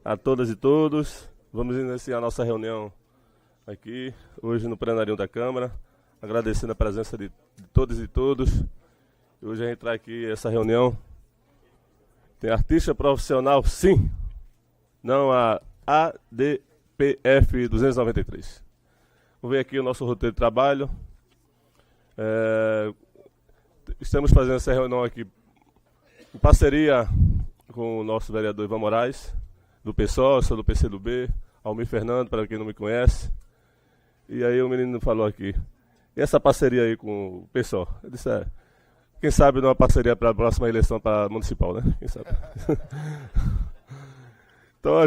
A todas e todos. Vamos iniciar a nossa reunião aqui, hoje no plenário da Câmara, agradecendo a presença de todas e todos. Hoje a gente traz aqui essa reunião. Tem artista profissional, sim, não a ADPF 293. Vou ver aqui o nosso roteiro de trabalho. Estamos fazendo essa reunião aqui em parceria com o nosso vereador Ivan Moraes, do PSOL, sou do PCdoB, Almir Fernando, para quem não me conhece. E aí o menino falou aqui, e essa parceria aí com o PSOL? Eu disse, quem sabe não é uma parceria para a próxima eleição para municipal, né? Quem sabe? Então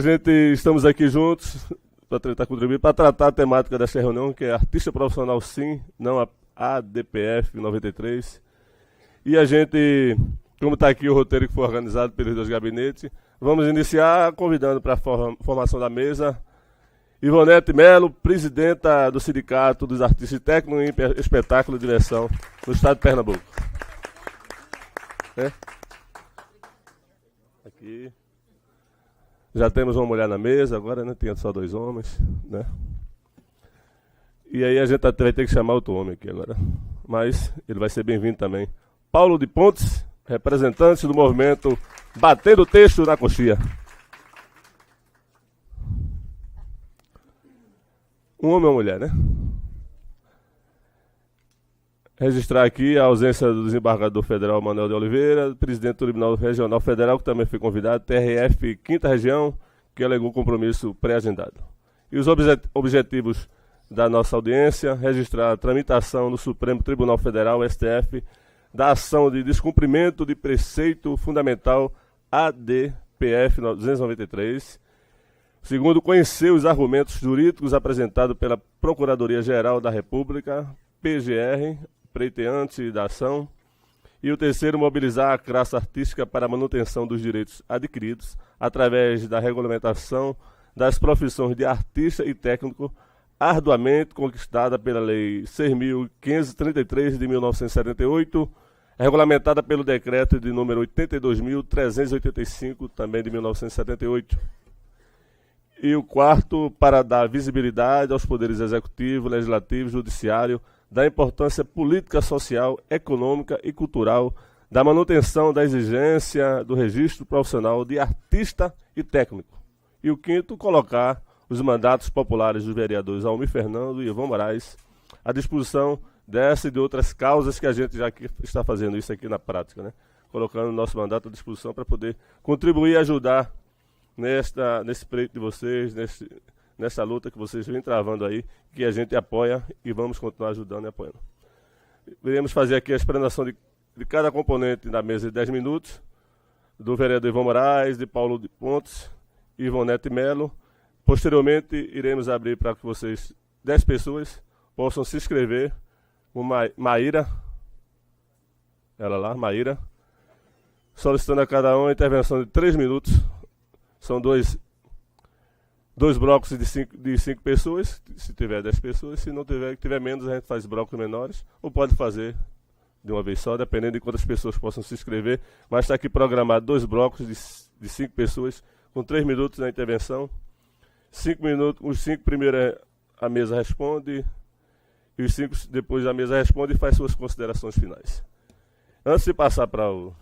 estamos aqui juntos para tentar contribuir, para tratar a temática desta reunião, que é artista profissional sim, não a ADPF 93. E a gente, como está aqui o roteiro que foi organizado pelos dois gabinetes, vamos iniciar convidando para a formação da mesa Ivonete Melo, presidenta do Sindicato dos Artistas Técnicos em Espetáculo e Diversão no estado de Pernambuco. Aqui. Já temos uma mulher na mesa agora, né? Tem só 2 homens, né? E aí a gente vai ter que chamar outro homem aqui agora. Mas ele vai ser bem-vindo também. Paulo de Pontes, representante do movimento Batendo Texto na Coxia. Um homem ou uma mulher, né? Registrar aqui a ausência do desembargador federal Manuel de Oliveira, presidente do Tribunal Regional Federal, que também foi convidado, TRF 5ª Região, que alegou compromisso pré-agendado. E os objetivos da nossa audiência: registrar a tramitação no Supremo Tribunal Federal, STF, da ação de descumprimento de preceito fundamental ADPF 293. Segundo, conhecer os argumentos jurídicos apresentados pela Procuradoria-Geral da República, PGR, pleiteante da ação. E o terceiro, mobilizar a classe artística para a manutenção dos direitos adquiridos através da regulamentação das profissões de artista e técnico arduamente conquistada pela Lei 6.533 de 1978, regulamentada pelo Decreto de número 82.385, também de 1978. E o quarto, para dar visibilidade aos poderes executivo, legislativo e judiciário da importância política, social, econômica e cultural da manutenção da exigência do registro profissional de artista e técnico. E o quinto, colocar os mandatos populares dos vereadores Almir Fernando e Ivan Moraes à disposição dessa e de outras causas que a gente já está fazendo isso aqui na prática, né? Colocando o nosso mandato à disposição para poder contribuir e ajudar nesse pleito de vocês, nessa luta que vocês vêm travando aí, que a gente apoia e vamos continuar ajudando e apoiando. Iremos fazer aqui a explanação de cada componente da mesa de 10 minutos, do vereador Ivan Moraes, de Paulo de Pontes e Ivonete Melo. Posteriormente, iremos abrir para que vocês, 10 pessoas, possam se inscrever. O Maíra, ela lá, Maíra, solicitando a cada um a intervenção de 3 minutos. São dois blocos de 5 pessoas, se tiver 10 pessoas. Se não tiver menos, a gente faz blocos menores, ou pode fazer de uma vez só, dependendo de quantas pessoas possam se inscrever. Mas está aqui programado 2 blocos de 5 pessoas, com 3 minutos na intervenção. 5 minutos, os 5 primeiros a mesa responde, e os 5 depois a mesa responde e faz suas considerações finais. Antes de passar para o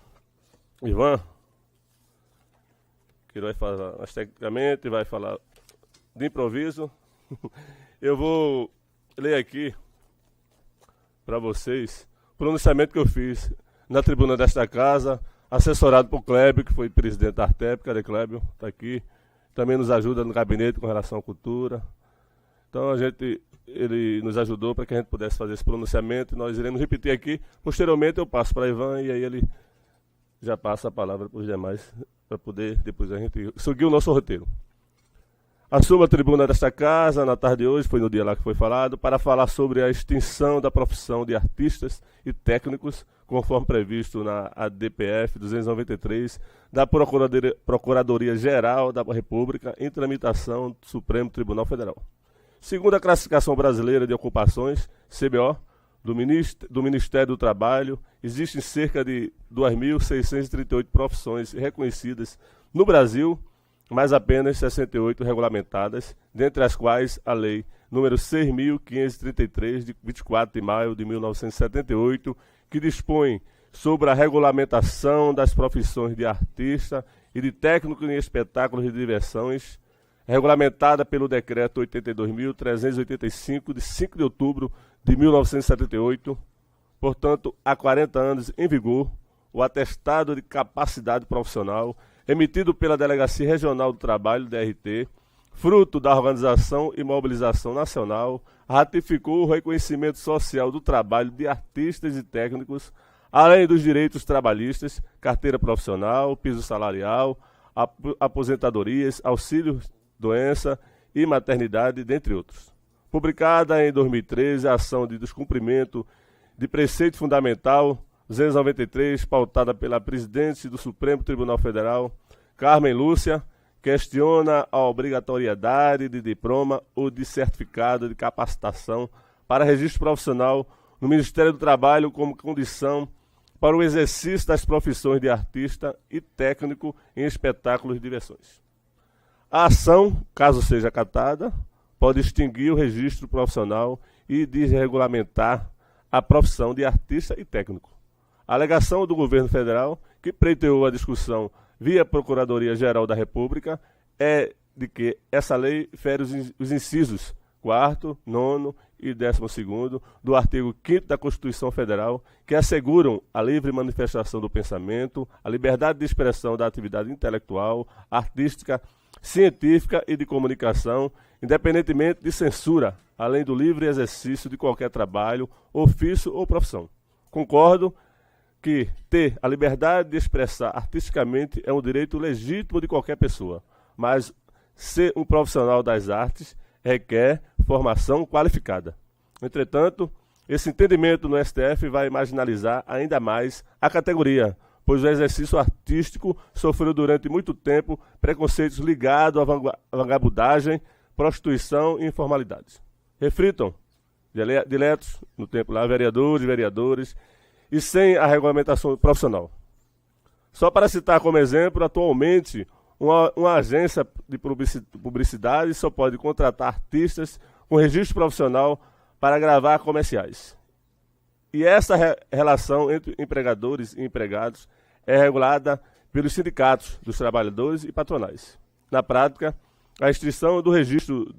Ivan, que ele vai falar mais tecnicamente, vai falar de improviso, eu vou ler aqui para vocês o pronunciamento que eu fiz na tribuna desta casa, assessorado por Clébio, que foi presidente da Artep. Cadê Clébio? Está aqui. Também nos ajuda no gabinete com relação à cultura. Então ele nos ajudou para que a gente pudesse fazer esse pronunciamento. Nós iremos repetir aqui. Posteriormente eu passo para Ivan e aí ele já passa a palavra para os demais, para poder depois a gente seguir o nosso roteiro. Assumo a tribuna desta casa na tarde de hoje, foi no dia lá que foi falado, para falar sobre a extinção da profissão de artistas e técnicos, conforme previsto na ADPF 293, da Procuradoria-Geral da República, em tramitação do Supremo Tribunal Federal. Segundo a Classificação Brasileira de Ocupações, CBO, do Ministério do Trabalho, existem cerca de 2.638 profissões reconhecidas no Brasil, mas apenas 68 regulamentadas, dentre as quais a Lei número 6.533, de 24 de maio de 1978, que dispõe sobre a regulamentação das profissões de artista e de técnico em espetáculos de diversões, regulamentada pelo Decreto 82.385, de 5 de outubro de 1978, portanto, há 40 anos em vigor, o atestado de capacidade profissional, emitido pela Delegacia Regional do Trabalho, DRT, fruto da Organização e Mobilização Nacional, ratificou o reconhecimento social do trabalho de artistas e técnicos, além dos direitos trabalhistas, carteira profissional, piso salarial, aposentadorias, auxílio-doença e maternidade, dentre outros. Publicada em 2013, a ação de descumprimento de preceito fundamental 293, pautada pela presidente do Supremo Tribunal Federal, Carmen Lúcia, questiona a obrigatoriedade de diploma ou de certificado de capacitação para registro profissional no Ministério do Trabalho como condição para o exercício das profissões de artista e técnico em espetáculos de diversões. A ação, caso seja acatada, pode extinguir o registro profissional e desregulamentar a profissão de artista e técnico. A alegação do governo federal, que pleiteou a discussão via Procuradoria-Geral da República, é de que essa lei fere os incisos 4º, 9º e 12º do artigo 5º da Constituição Federal, que asseguram a livre manifestação do pensamento, a liberdade de expressão da atividade intelectual, artística, científica e de comunicação, independentemente de censura, além do livre exercício de qualquer trabalho, ofício ou profissão. Concordo que ter a liberdade de expressar artisticamente é um direito legítimo de qualquer pessoa, mas ser um profissional das artes requer formação qualificada. Entretanto, esse entendimento no STF vai marginalizar ainda mais a categoria, pois o exercício artístico sofreu durante muito tempo preconceitos ligados à vagabundagem, prostituição e informalidades. Reflitam, diletos, no tempo lá, vereadores e vereadores, e sem a regulamentação profissional. Só para citar como exemplo, atualmente, uma agência de publicidade só pode contratar artistas com registro profissional para gravar comerciais. E essa relação entre empregadores e empregados é regulada pelos sindicatos dos trabalhadores e patronais. Na prática, a restrição do registro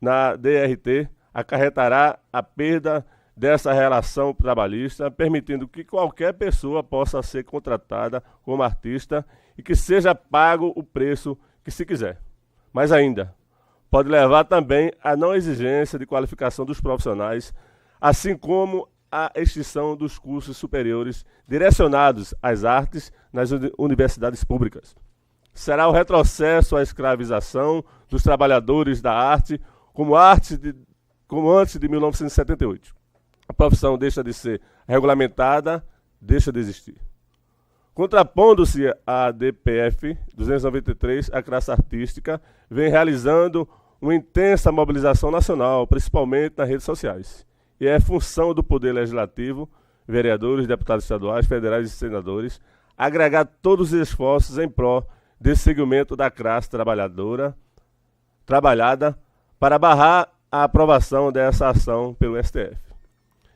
na DRT acarretará a perda dessa relação trabalhista, permitindo que qualquer pessoa possa ser contratada como artista e que seja pago o preço que se quiser. Mas ainda, pode levar também à não exigência de qualificação dos profissionais, assim como a extinção dos cursos superiores direcionados às artes nas universidades públicas. Será o retrocesso à escravização dos trabalhadores da arte, como antes de 1978. A profissão deixa de ser regulamentada, deixa de existir. Contrapondo-se à DPF 293, a classe artística vem realizando uma intensa mobilização nacional, principalmente nas redes sociais. E é função do Poder Legislativo, vereadores, deputados estaduais, federais e senadores, agregar todos os esforços em prol desse segmento da classe trabalhada para barrar a aprovação dessa ação pelo STF.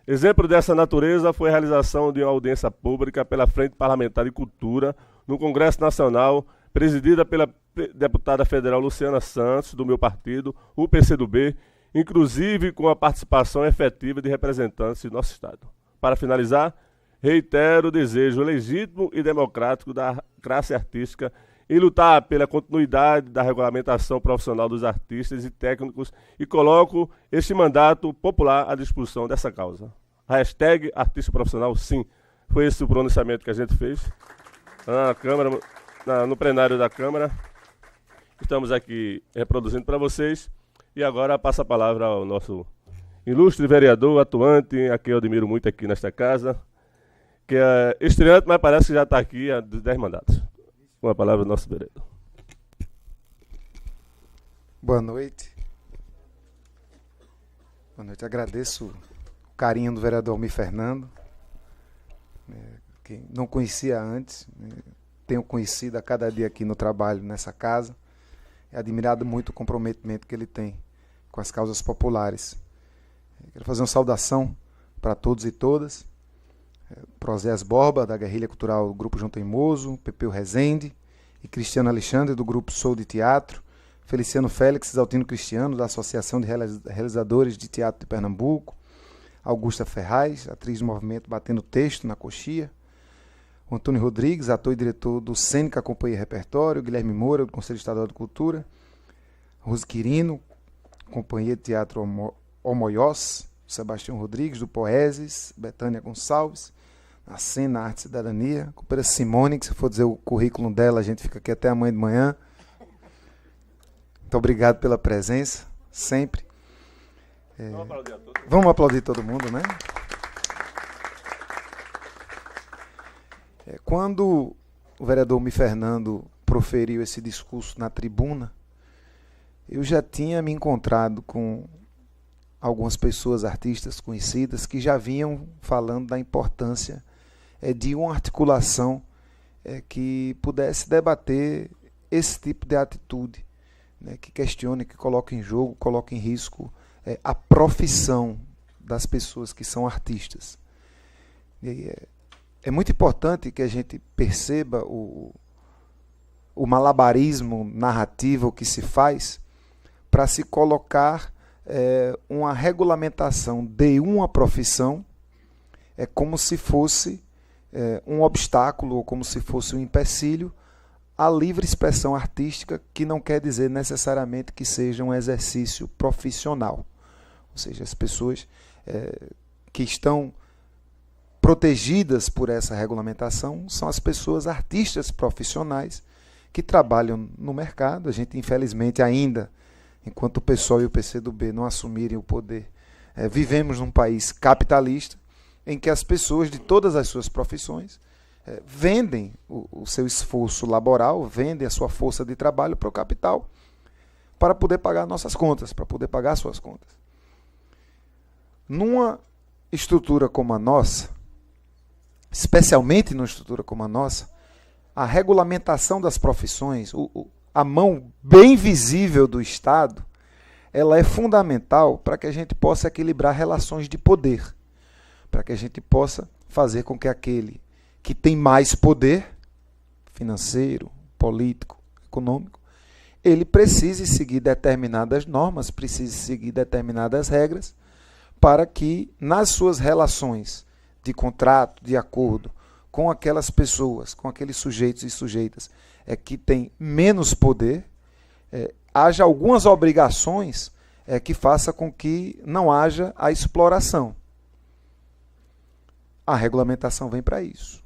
Exemplo dessa natureza foi a realização de uma audiência pública pela Frente Parlamentar de Cultura no Congresso Nacional, presidida pela deputada federal Luciana Santos, do meu partido, o PCdoB, inclusive com a participação efetiva de representantes de nosso Estado. Para finalizar, reitero o desejo legítimo e democrático da classe artística em lutar pela continuidade da regulamentação profissional dos artistas e técnicos e coloco este mandato popular à disposição dessa causa. Hashtag artista profissional, sim. Foi esse o pronunciamento que a gente fez na Câmara, no plenário da Câmara. Estamos aqui reproduzindo para vocês. E agora passo a palavra ao nosso ilustre vereador, atuante, a quem eu admiro muito aqui nesta casa, que é estreante, mas parece que já está aqui há 10 mandatos. Com a palavra do nosso vereador. Boa noite. Boa noite. Agradeço o carinho do vereador Almir Fernando, que não conhecia antes, tenho conhecido a cada dia aqui no trabalho nessa casa. admirado muito o comprometimento que ele tem com as causas populares. Quero fazer uma saudação para todos e todas. Proséas Borba, da Guerrilha Cultural do Grupo João Teimoso, Pepeu Rezende e Cristiano Alexandre, do Grupo Sou de Teatro, Feliciano Félix Exaltino Cristiano, da Associação de Realizadores de Teatro de Pernambuco, Augusta Ferraz, atriz do movimento Batendo Texto na Coxia, o Antônio Rodrigues, ator e diretor do Cênica Companhia e Repertório, Guilherme Moura, do Conselho Estadual de Cultura, Rose Quirino, Companhia de Teatro Homoiós, Sebastião Rodrigues, do Poeses, Betânia Gonçalves, a Cena Arte e Cidadania, companheira Simone, que se for dizer o currículo dela, a gente fica aqui até amanhã de manhã. Muito obrigado pela presença, sempre. Vamos aplaudir todo mundo, né? Quando o vereador Mi Fernando proferiu esse discurso na tribuna, eu já tinha me encontrado com algumas pessoas, artistas conhecidas, que já vinham falando da importância de uma articulação que pudesse debater esse tipo de atitude, né, que questione, que coloque em jogo, coloque em risco a profissão das pessoas que são artistas. E é muito importante que a gente perceba o malabarismo narrativo que se faz para se colocar uma regulamentação de uma profissão como se fosse um obstáculo ou como se fosse um empecilho à livre expressão artística, que não quer dizer necessariamente que seja um exercício profissional. Ou seja, as pessoas que estão protegidas por essa regulamentação são as pessoas artistas profissionais que trabalham no mercado. A gente, infelizmente, ainda, enquanto o PSOL e o PCdoB não assumirem o poder, vivemos num país capitalista em que as pessoas de todas as suas profissões vendem o seu esforço laboral, vendem a sua força de trabalho para o capital, para poder pagar nossas contas, para poder pagar suas contas. Numa estrutura como a nossa, especialmente numa estrutura como a nossa, a regulamentação das profissões, a mão bem visível do Estado, ela é fundamental para que a gente possa equilibrar relações de poder, para que a gente possa fazer com que aquele que tem mais poder financeiro, político, econômico, ele precise seguir determinadas normas, precise seguir determinadas regras, para que nas suas relações de contrato, de acordo com aquelas pessoas, com aqueles sujeitos e sujeitas que têm menos poder, haja algumas obrigações que faça com que não haja a exploração. A regulamentação vem para isso.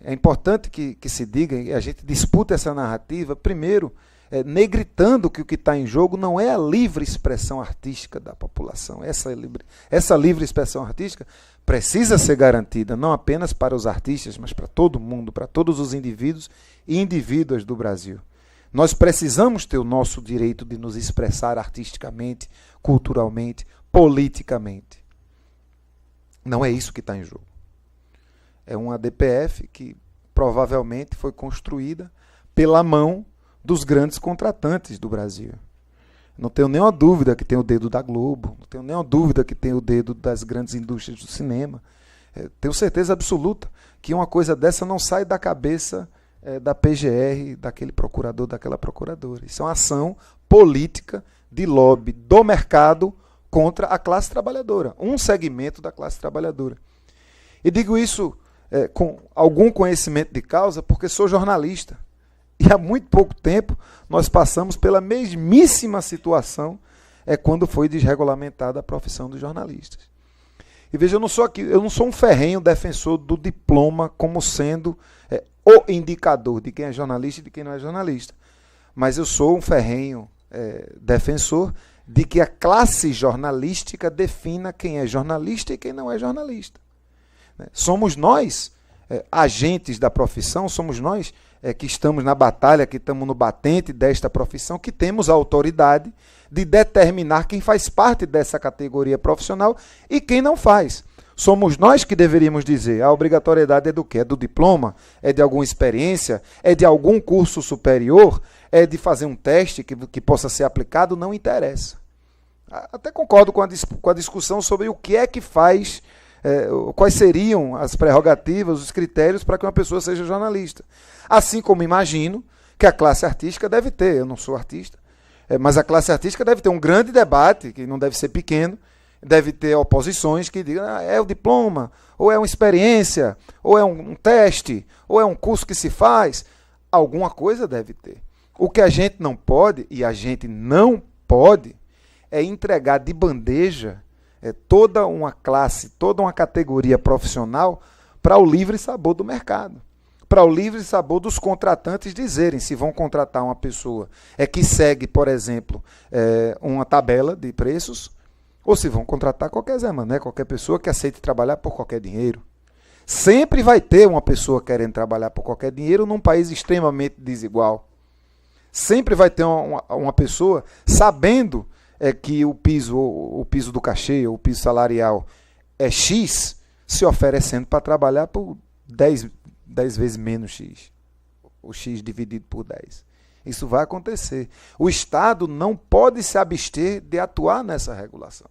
É importante que se diga, e a gente disputa essa narrativa, primeiro, negritando que o que está em jogo não é a livre expressão artística da população. Essa livre expressão artística precisa ser garantida, não apenas para os artistas, mas para todo mundo, para todos os indivíduos e indivíduas do Brasil. Nós precisamos ter o nosso direito de nos expressar artisticamente, culturalmente, politicamente. Não é isso que está em jogo. É uma DPF que provavelmente foi construída pela mão dos grandes contratantes do Brasil. Não tenho nenhuma dúvida que tem o dedo da Globo, não tenho nenhuma dúvida que tem o dedo das grandes indústrias do cinema. Tenho certeza absoluta que uma coisa dessa não sai da cabeça da PGR, daquele procurador, daquela procuradora. Isso é uma ação política de lobby do mercado contra a classe trabalhadora, um segmento da classe trabalhadora. E digo isso com algum conhecimento de causa, porque sou jornalista. E há muito pouco tempo nós passamos pela mesmíssima situação quando foi desregulamentada a profissão dos jornalistas. E veja, eu não sou um ferrenho defensor do diploma como sendo o indicador de quem é jornalista e de quem não é jornalista. Mas eu sou um ferrenho defensor de que a classe jornalística defina quem é jornalista e quem não é jornalista. Somos nós, agentes da profissão, somos nós que estamos na batalha, que estamos no batente desta profissão, que temos a autoridade de determinar quem faz parte dessa categoria profissional e quem não faz. Somos nós que deveríamos dizer, a obrigatoriedade é do quê? É do diploma? É de alguma experiência? É de algum curso superior? É de fazer um teste que possa ser aplicado? Não interessa. Até concordo com a discussão sobre o que é que faz, quais seriam as prerrogativas, os critérios para que uma pessoa seja jornalista. Assim como imagino que a classe artística deve ter, eu não sou artista, mas a classe artística deve ter um grande debate, que não deve ser pequeno, deve ter oposições que digam, é o diploma, ou é uma experiência, ou é um teste, ou é um curso que se faz. Alguma coisa deve ter. O que a gente não pode, e a gente não pode, é entregar de bandeja toda uma classe, toda uma categoria profissional para o livre sabor do mercado. Para o livre sabor dos contratantes dizerem se vão contratar uma pessoa que segue, por exemplo, uma tabela de preços, ou se vão contratar qualquer Zé Mané, qualquer pessoa que aceite trabalhar por qualquer dinheiro. Sempre vai ter uma pessoa querendo trabalhar por qualquer dinheiro num país extremamente desigual. Sempre vai ter uma pessoa sabendo que o piso do cachê, ou o piso salarial é X, se oferecendo para trabalhar por 10 vezes menos X. O X dividido por 10. Isso vai acontecer. O Estado não pode se abster de atuar nessa regulação.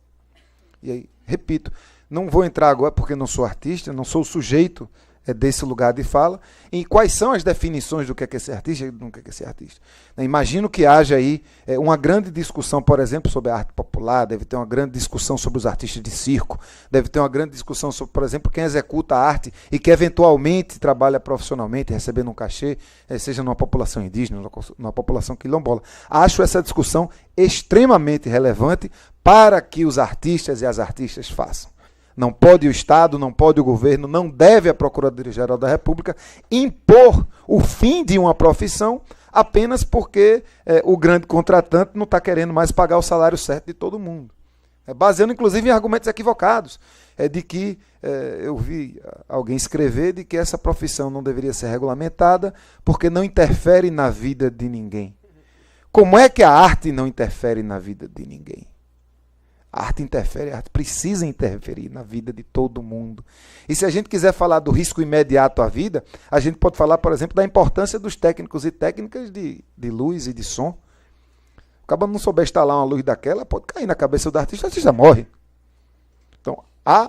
E aí, repito, não vou entrar agora porque não sou artista, não sou o sujeito desse lugar de fala, e quais são as definições do que é ser artista e do que é ser artista. Imagino que haja aí uma grande discussão, por exemplo, sobre a arte popular, deve ter uma grande discussão sobre os artistas de circo, deve ter uma grande discussão sobre, por exemplo, quem executa a arte e que eventualmente trabalha profissionalmente, recebendo um cachê, seja numa população indígena, numa população quilombola. Acho essa discussão extremamente relevante para que os artistas e as artistas façam. Não pode o Estado, não pode o governo, não deve a Procuradoria-Geral da República impor o fim de uma profissão apenas porque o grande contratante não está querendo mais pagar o salário certo de todo mundo. Baseando, inclusive, em argumentos equivocados. De que eu vi alguém escrever de que essa profissão não deveria ser regulamentada porque não interfere na vida de ninguém. Como é que a arte não interfere na vida de ninguém? A arte interfere, a arte precisa interferir na vida de todo mundo. E se a gente quiser falar do risco imediato à vida, a gente pode falar, por exemplo, da importância dos técnicos e técnicas de luz e de som. O cara não souber instalar uma luz daquela, pode cair na cabeça do artista, o artista morre. Então, há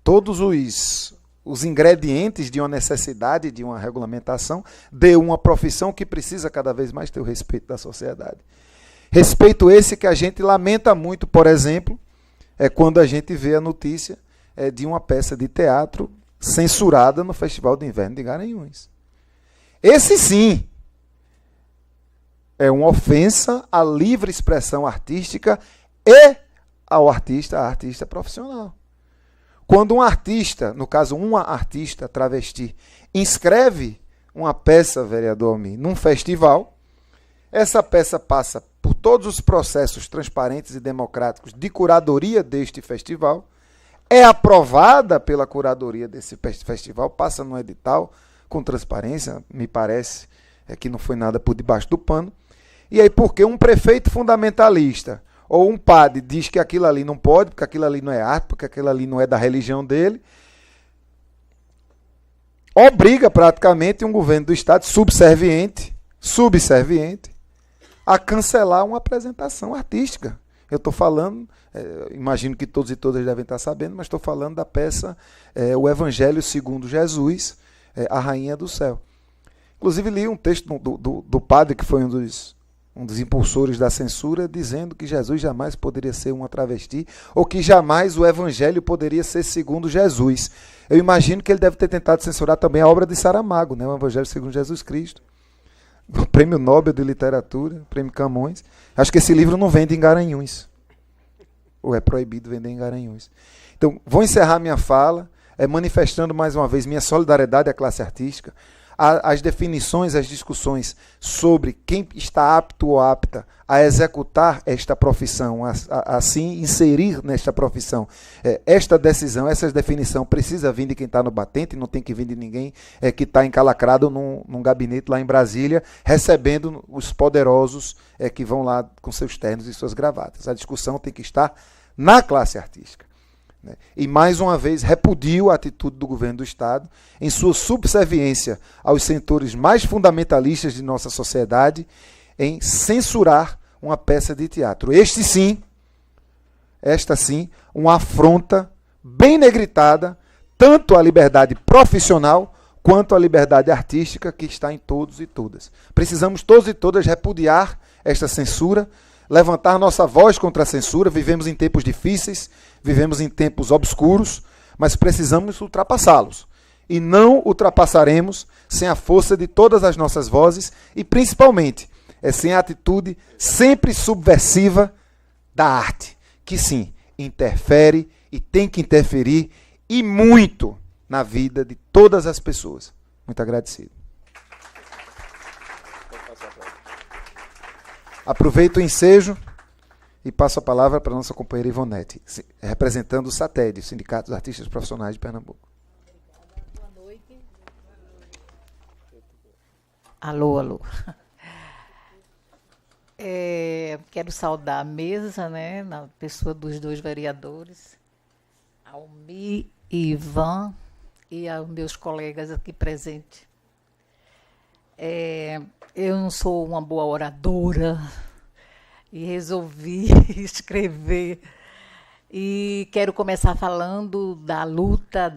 todos os ingredientes de uma necessidade, de uma regulamentação, de uma profissão que precisa cada vez mais ter o respeito da sociedade. Respeito esse que a gente lamenta muito, por exemplo, quando a gente vê a notícia de uma peça de teatro censurada no Festival de Inverno de Garanhuns. Esse sim é uma ofensa à livre expressão artística e ao artista, a artista profissional. Quando um artista, no caso uma artista travesti, inscreve uma peça, vereador Almir, num festival, essa peça passa por todos os processos transparentes e democráticos de curadoria deste festival, é aprovada pela curadoria desse festival, passa no edital com transparência, me parece que não foi nada por debaixo do pano, e aí porque um prefeito fundamentalista ou um padre diz que aquilo ali não pode, porque aquilo ali não é arte, porque aquilo ali não é da religião dele, obriga praticamente um governo do Estado subserviente, a cancelar uma apresentação artística. Eu estou falando, imagino que todos e todas devem estar sabendo, mas estou falando da peça O Evangelho segundo Jesus, a Rainha do Céu. Inclusive li um texto do padre que foi um dos impulsores da censura, dizendo que Jesus jamais poderia ser uma travesti, ou que jamais o Evangelho poderia ser segundo Jesus. Eu imagino que ele deve ter tentado censurar também a obra de Saramago, né? O Evangelho segundo Jesus Cristo. O Prêmio Nobel de Literatura, Prêmio Camões. Acho que esse livro não vende em Garanhuns. Ou é proibido vender em Garanhuns. Então, vou encerrar minha fala, manifestando mais uma vez minha solidariedade à classe artística, as definições, as discussões sobre quem está apto ou apta a executar esta profissão, a se inserir nesta profissão, esta decisão, essa definição precisa vir de quem está no batente, não tem que vir de ninguém que está encalacrado num gabinete lá em Brasília, recebendo os poderosos que vão lá com seus ternos e suas gravatas. A discussão tem que estar na classe artística. E, mais uma vez, repudio a atitude do governo do Estado em sua subserviência aos setores mais fundamentalistas de nossa sociedade em censurar uma peça de teatro. Esta sim, uma afronta bem negritada, tanto à liberdade profissional quanto à liberdade artística que está em todos e todas. Precisamos todos e todas repudiar esta censura, levantar nossa voz contra a censura. Vivemos em tempos difíceis, vivemos em tempos obscuros, mas precisamos ultrapassá-los. E não ultrapassaremos sem a força de todas as nossas vozes e, principalmente, sem a atitude sempre subversiva da arte, que sim, interfere e tem que interferir e muito na vida de todas as pessoas. Muito agradecido. Aproveito o ensejo e passo a palavra para a nossa companheira Ivonete, representando o SATED, o Sindicato dos Artistas Profissionais de Pernambuco. Boa noite. Alô, alô. Quero saudar a mesa, né, na pessoa dos dois vereadores, Almi e Ivan, e aos meus colegas aqui presentes. Eu não sou uma boa oradora e resolvi escrever. E quero começar falando da luta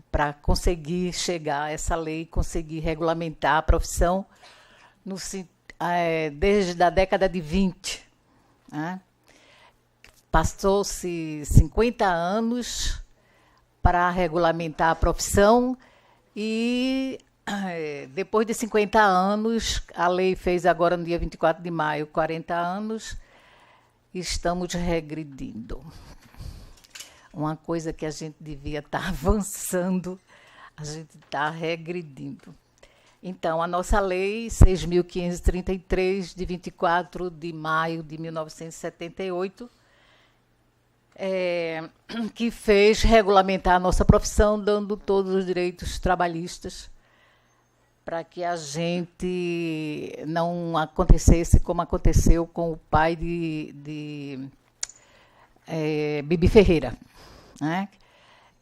para conseguir chegar a essa lei, conseguir regulamentar a profissão desde a década de 20. Né? Passou-se 50 anos para regulamentar a profissão e depois de 50 anos, a lei fez agora no dia 24 de maio, 40 anos, estamos regredindo. Uma coisa que a gente devia estar avançando, a gente está regredindo. Então, a nossa lei 6.533, de 24 de maio de 1978, que fez regulamentar a nossa profissão, dando todos os direitos trabalhistas, para que a gente não acontecesse como aconteceu com o pai de Bibi Ferreira, né?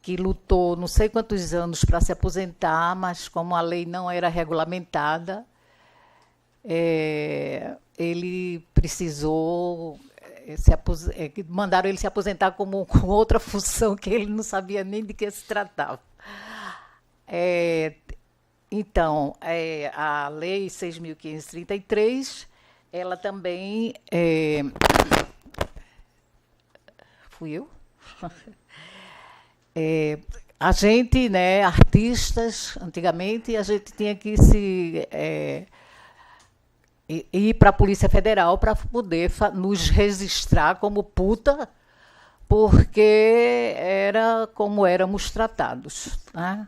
Que lutou não sei quantos anos para se aposentar, mas como a lei não era regulamentada, ele precisou, mandaram ele se aposentar com outra função que ele não sabia nem de que se tratava. Então, a Lei 6.533, ela também... Fui eu? A gente, né, artistas, antigamente, a gente tinha que ir para a Polícia Federal para poder nos registrar como puta, porque era como éramos tratados, né?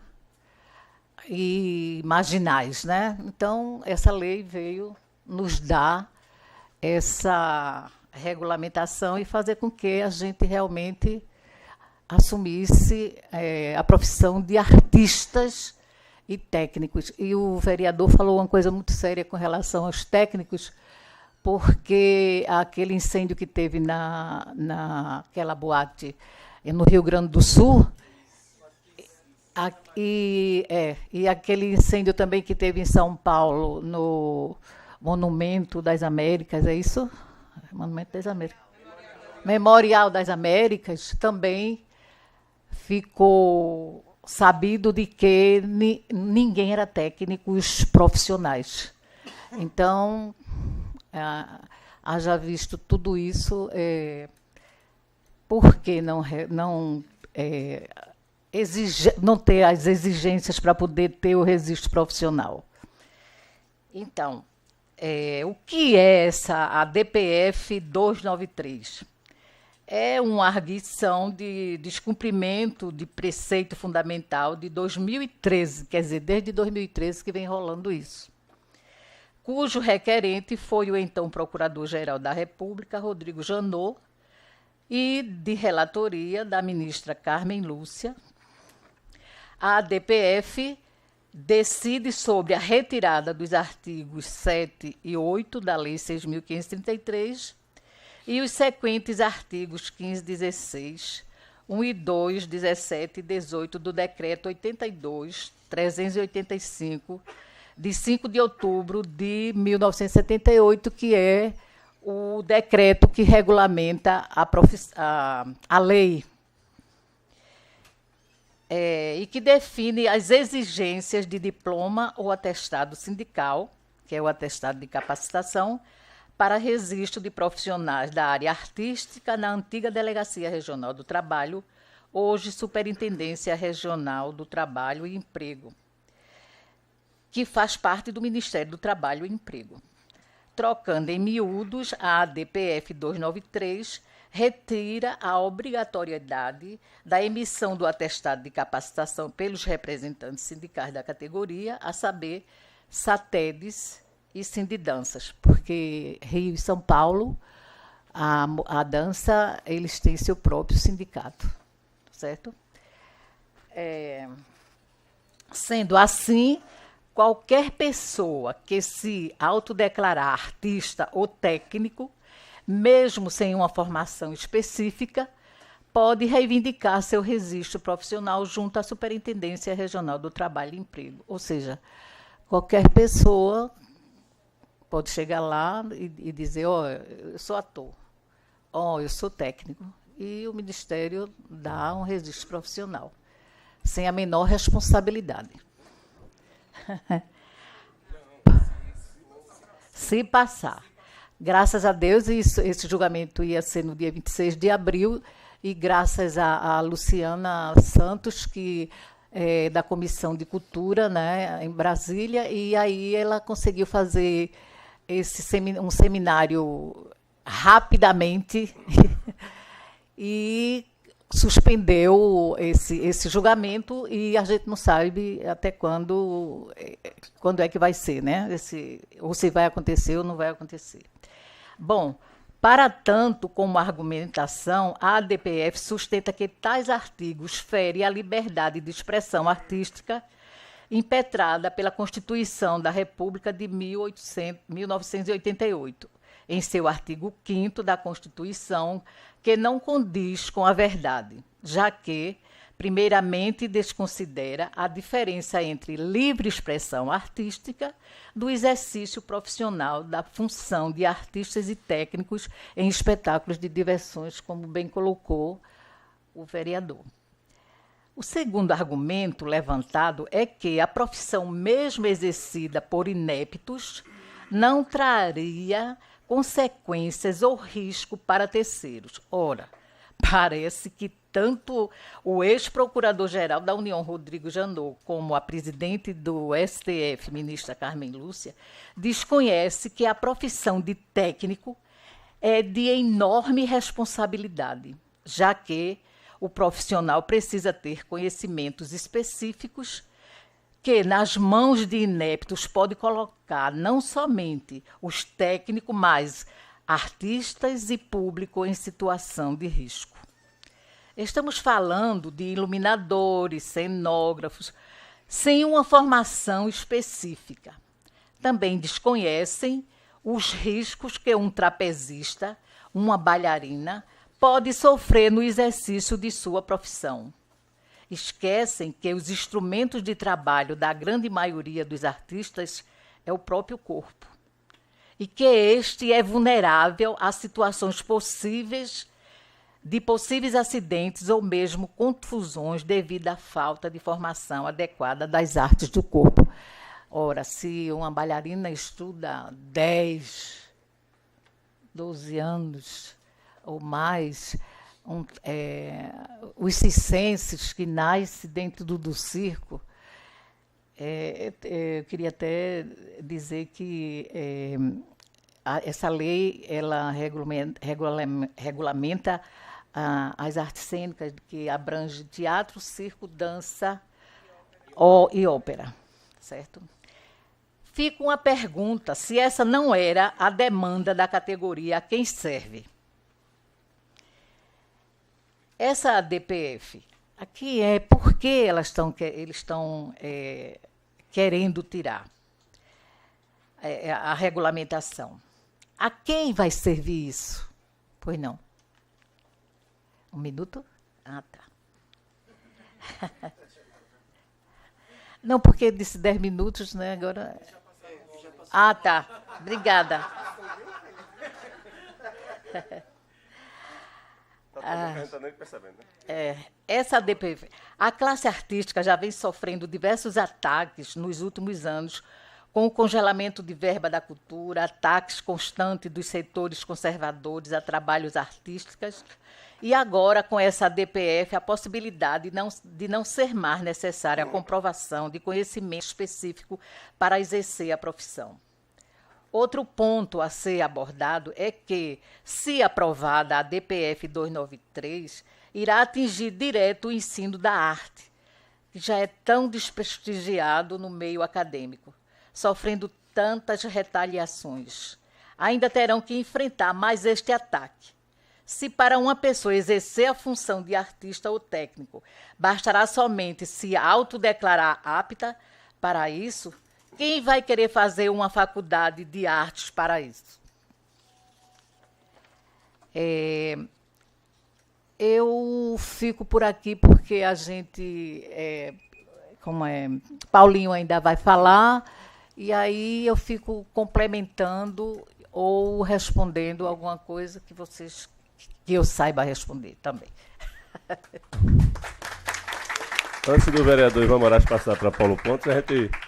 E marginais, né? Então, essa lei veio nos dar essa regulamentação e fazer com que a gente realmente assumisse a profissão de artistas e técnicos. E o vereador falou uma coisa muito séria com relação aos técnicos, porque aquele incêndio que teve naquela boate no Rio Grande do Sul, e aquele incêndio também que teve em São Paulo, no Monumento das Américas, é isso? Monumento das Américas. Memorial das Américas, também ficou sabido de que ninguém era técnicos profissionais. Então, haja visto tudo isso, por que não ter as exigências para poder ter o registro profissional? Então, o que é a DPF 293? é uma arguição de descumprimento de preceito fundamental de 2013, quer dizer, desde 2013 que vem rolando isso, cujo requerente foi o então Procurador-Geral da República, Rodrigo Janot, e de relatoria da ministra Carmen Lúcia. A ADPF decide sobre a retirada dos artigos 7 e 8 da Lei 6.533 e os sequentes artigos 15, 16, 1 e 2, 17 e 18 do Decreto 82.385, de 5 de outubro de 1978, que é o decreto que regulamenta a lei e que define as exigências de diploma ou atestado sindical, que é o atestado de capacitação, para registro de profissionais da área artística na antiga Delegacia Regional do Trabalho, hoje Superintendência Regional do Trabalho e Emprego, que faz parte do Ministério do Trabalho e Emprego. Trocando em miúdos, a ADPF 293 retira a obrigatoriedade da emissão do atestado de capacitação pelos representantes sindicais da categoria, a saber, SATEDs e Sindidanças, porque Rio e São Paulo, a dança, eles têm seu próprio sindicato, certo? Sendo assim, qualquer pessoa que se autodeclarar artista ou técnico, mesmo sem uma formação específica, pode reivindicar seu registro profissional junto à Superintendência Regional do Trabalho e Emprego. Ou seja, qualquer pessoa pode chegar lá e dizer, eu sou ator, eu sou técnico, e o Ministério dá um registro profissional, sem a menor responsabilidade. Se passar. Graças a Deus, esse julgamento ia ser no dia 26 de abril, e graças a Luciana Santos, que é da Comissão de Cultura, né, em Brasília, e aí ela conseguiu fazer um seminário rapidamente e suspendeu esse julgamento, e a gente não sabe até quando é que vai ser, né? Ou se vai acontecer ou não vai acontecer. Bom, para tanto como argumentação, a ADPF sustenta que tais artigos ferem a liberdade de expressão artística impetrada pela Constituição da República de 1988, em seu artigo 5º da Constituição, que não condiz com a verdade, já que, primeiramente, desconsidera a diferença entre livre expressão artística do exercício profissional da função de artistas e técnicos em espetáculos de diversões, como bem colocou o vereador. O segundo argumento levantado é que a profissão mesmo exercida por ineptos não traria consequências ou risco para terceiros. Ora, parece que tanto o ex-procurador-geral da União, Rodrigo Janot, como a presidente do STF, ministra Carmen Lúcia, desconhece que a profissão de técnico é de enorme responsabilidade, já que o profissional precisa ter conhecimentos específicos que, nas mãos de ineptos, pode colocar não somente os técnicos, mas artistas e público em situação de risco. Estamos falando de iluminadores, cenógrafos, sem uma formação específica. Também desconhecem os riscos que um trapezista, uma bailarina, pode sofrer no exercício de sua profissão. Esquecem que os instrumentos de trabalho da grande maioria dos artistas é o próprio corpo, e que este é vulnerável a situações possíveis acidentes ou mesmo contusões devido à falta de formação adequada das artes do corpo. Ora, se uma bailarina estuda 10, 12 anos ou mais, os circenses que nascem dentro do circo, eu queria até dizer que essa lei ela regulamenta as artes cênicas, que abrange teatro, circo, dança e ópera, certo? Fica uma pergunta, se essa não era a demanda da categoria a quem serve. Essa DPF, aqui por que eles estão querendo tirar a regulamentação? A quem vai servir isso? Pois não. Um minuto? Ah, tá. Não, porque disse 10 minutos, né? Agora. Ah, tá. Obrigada. Essa DPF. A classe artística já vem sofrendo diversos ataques nos últimos anos, com o congelamento de verba da cultura, ataques constantes dos setores conservadores a trabalhos artísticos, e agora, com essa DPF, a possibilidade de não ser mais necessária a comprovação de conhecimento específico para exercer a profissão. Outro ponto a ser abordado é que, se aprovada a DPF 293, irá atingir direto o ensino da arte, que já é tão desprestigiado no meio acadêmico, sofrendo tantas retaliações. Ainda terão que enfrentar mais este ataque. Se para uma pessoa exercer a função de artista ou técnico, bastará somente se autodeclarar apta para isso, quem vai querer fazer uma faculdade de artes para isso? Eu fico por aqui porque a gente, Paulinho ainda vai falar, e aí eu fico complementando ou respondendo alguma coisa que eu saiba responder também. Antes do vereador Ivan Moraes passar para Paulo Pontes,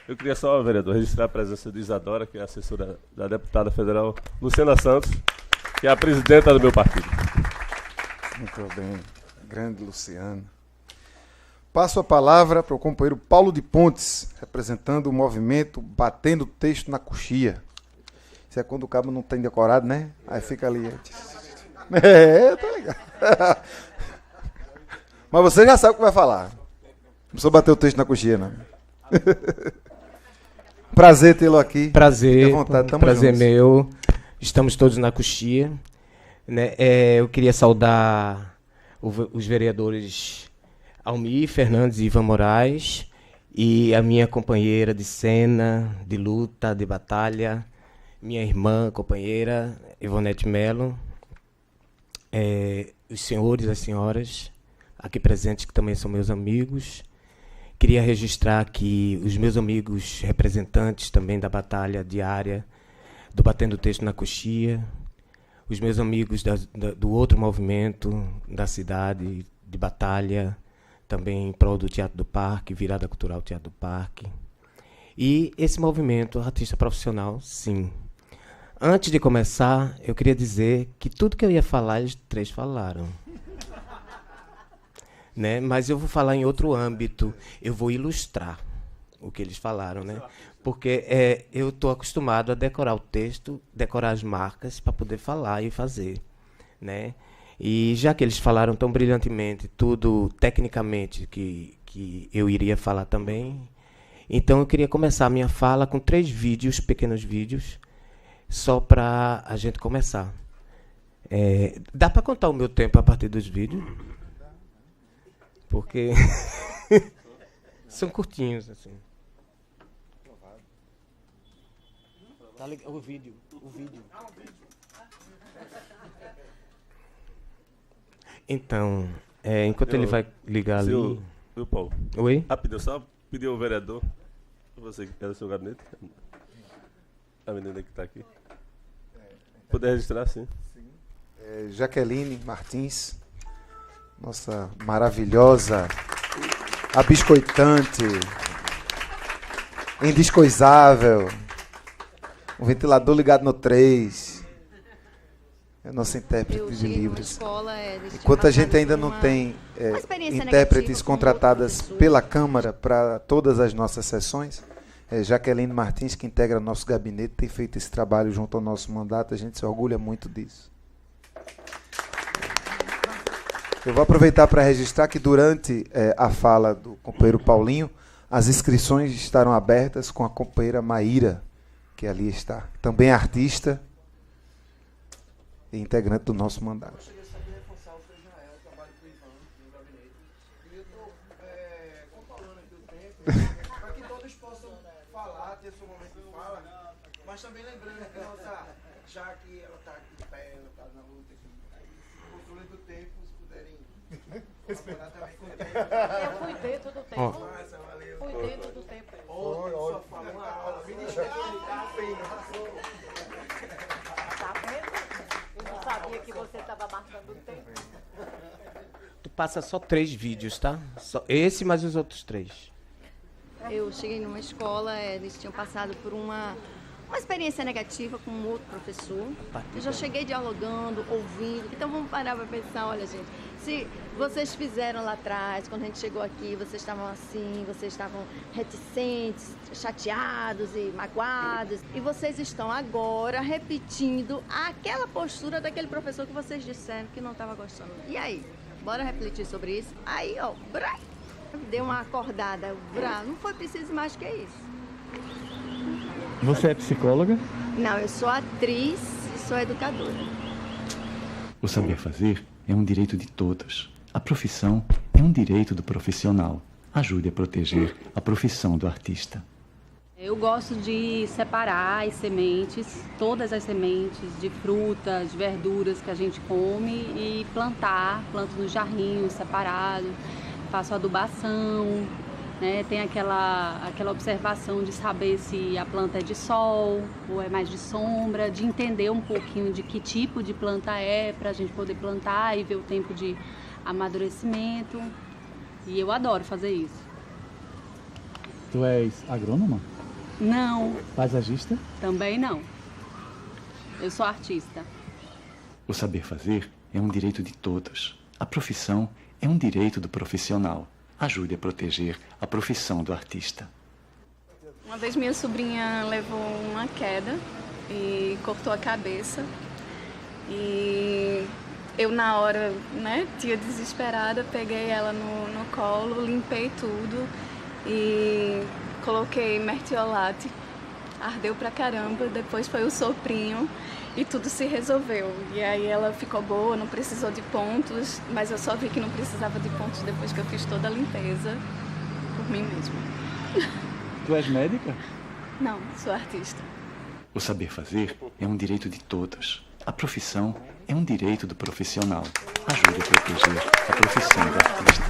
eu queria só, vereador, registrar a presença de Isadora, que é assessora da deputada federal Luciana Santos, que é a presidenta do meu partido. Muito bem, grande Luciana. Passo a palavra para o companheiro Paulo de Pontes, representando o movimento Batendo Texto na Coxia. Isso é quando o cabo não tem decorado, né? Aí fica ali. Tá ligado. Mas você já sabe o que vai falar. Não precisa bater o texto na coxinha, não. Prazer tê-lo aqui. Prazer, fique à vontade, prazer juntos. meu. Estamos todos na coxia. Né? Eu queria saudar os vereadores Almir Fernandes e Ivan Moraes e a minha companheira de cena, de luta, de batalha, minha irmã, companheira, Ivonete Melo, os senhores e as senhoras aqui presentes, que também são meus amigos. Queria registrar aqui os meus amigos representantes também da batalha diária, do Batendo Texto na Coxia, os meus amigos do outro movimento da cidade, de batalha, também em prol do Teatro do Parque, Virada Cultural Teatro do Parque. E esse movimento, artista profissional, sim. Antes de começar, eu queria dizer que tudo que eu ia falar, eles três falaram. Né? Mas eu vou falar em outro âmbito, eu vou ilustrar o que eles falaram, né? Porque eu estou acostumado a decorar o texto, decorar as marcas para poder falar e fazer, né? E já que eles falaram tão brilhantemente, tudo tecnicamente que eu iria falar também, então eu queria começar a minha fala com 3 vídeos, pequenos vídeos, só para a gente começar. Dá para contar o meu tempo a partir dos vídeos? Porque são curtinhos, assim. O vídeo. Então, enquanto ele vai ligar ali... Viu, Paulo? Oi? Rapidinho, só pedir ao vereador, você que é do seu gabinete, a menina que está aqui, poder registrar, sim. Jaqueline Martins, nossa maravilhosa, abiscoitante, indiscoisável, um ventilador ligado no 3, é nossa intérprete de livros. Enquanto a gente ainda não tem intérpretes contratadas pela Câmara para todas as nossas sessões, Jaqueline Martins, que integra nosso gabinete, tem feito esse trabalho junto ao nosso mandato, a gente se orgulha muito disso. Eu vou aproveitar para registrar que durante a fala do companheiro Paulinho, as inscrições estarão abertas com a companheira Maíra, que ali está. Também é artista e integrante do nosso mandato. Eu gostaria só de reforçar o Sr. Israel, o trabalho do Ivan no gabinete. E eu estou controlando aqui o tempo, para que todos possam falar, ter seu momento de fala, mas também lembrando que nossa, já que ela está aqui de pé, ela está na luta aqui, aí, controle do tempo, se puderem colaborar também com o tempo. Eu fui dentro do tempo. Massa, valeu. Fui dentro do tempo. Ontem só fala uma aula, me desculpe, Tá vendo? Eu não sabia que você estava marcando o tempo. Tu passa só 3 vídeos, tá? Só esse mais os outros 3. Eu cheguei numa escola, eles tinham passado por uma experiência negativa com um outro professor. Eu já cheguei dialogando, ouvindo. Então vamos parar para pensar, olha gente, se vocês fizeram lá atrás, quando a gente chegou aqui, vocês estavam assim, vocês estavam reticentes, chateados e magoados. E vocês estão agora repetindo aquela postura daquele professor que vocês disseram que não estava gostando. E aí? Bora refletir sobre isso? Aí, ó, deu uma acordada. Não foi preciso mais que isso. Você é psicóloga? Não, eu sou atriz e sou educadora. O saber fazer é um direito de todos. A profissão é um direito do profissional. Ajude a proteger a profissão do artista. Eu gosto de separar as sementes, todas as sementes de frutas, verduras que a gente come e planto nos jarrinhos separados, faço adubação, né? Tem aquela observação de saber se a planta é de sol ou é mais de sombra, de entender um pouquinho de que tipo de planta é para a gente poder plantar e ver o tempo de amadurecimento. E eu adoro fazer isso. Tu és agrônoma? Não, Paisagista? também não. Eu sou artista. O saber fazer é um direito de todos. A profissão é um direito do profissional. Ajude a proteger a profissão do artista. Uma vez minha sobrinha levou uma queda e cortou a cabeça. E eu na hora, né, tia desesperada, peguei ela no colo, limpei tudo e coloquei mertiolate. Ardeu pra caramba, depois foi o soprinho e tudo se resolveu. E aí ela ficou boa, não precisou de pontos, mas eu só vi que não precisava de pontos depois que eu fiz toda a limpeza por mim mesma. Tu és médica? Não, sou artista. O saber fazer é um direito de todos. A profissão é um direito do profissional. Ajude a proteger a profissão do artista.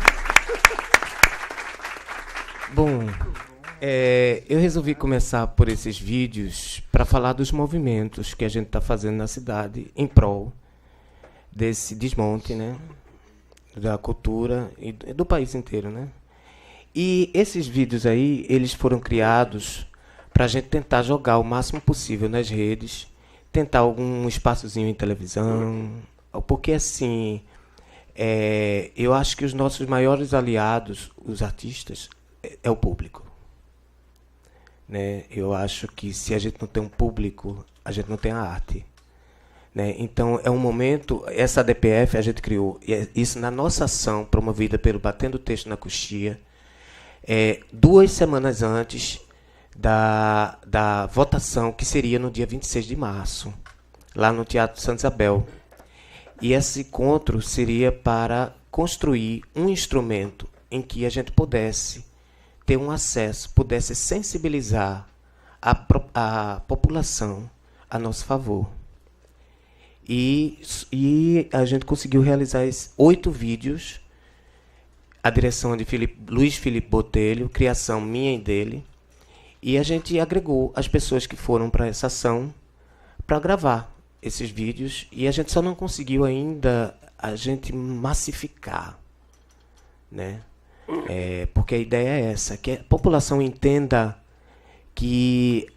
Bom, eu resolvi começar por esses vídeos para falar dos movimentos que a gente está fazendo na cidade em prol desse desmonte, né, da cultura e do país inteiro, né? E esses vídeos aí, eles foram criados para a gente tentar jogar o máximo possível nas redes, tentar algum espaçozinho em televisão, porque assim, eu acho que os nossos maiores aliados, os artistas, é o público. Né? Eu acho que se a gente não tem um público, a gente não tem a arte. Né? Então, é um momento, essa DPF a gente criou, isso na nossa ação, promovida pelo Batendo Texto na Coxia, 2 semanas antes da votação, que seria no dia 26 de março, lá no Teatro Santa Isabel. E esse encontro seria para construir um instrumento em que a gente pudesse ter um acesso, pudesse sensibilizar a população a nosso favor. E a gente conseguiu realizar 8 vídeos, a direção de Luiz Felipe Botelho, criação minha e dele, e a gente agregou as pessoas que foram para essa ação para gravar esses vídeos, e a gente só não conseguiu ainda a gente massificar, né? Porque a ideia é essa, que a população entenda que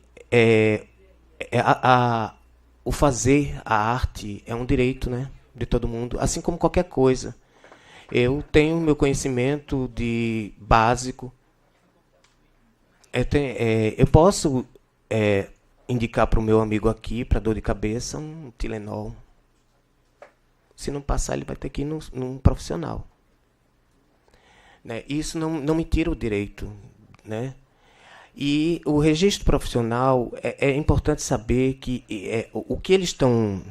o fazer, a arte, é um direito, né, de todo mundo, assim como qualquer coisa. Eu tenho meu conhecimento básico. Eu posso indicar para o meu amigo aqui, para dor de cabeça, um Tilenol. Se não passar, ele vai ter que ir num profissional. Né? Isso não me tira o direito. Né? E o registro profissional, é importante saber que o que eles estão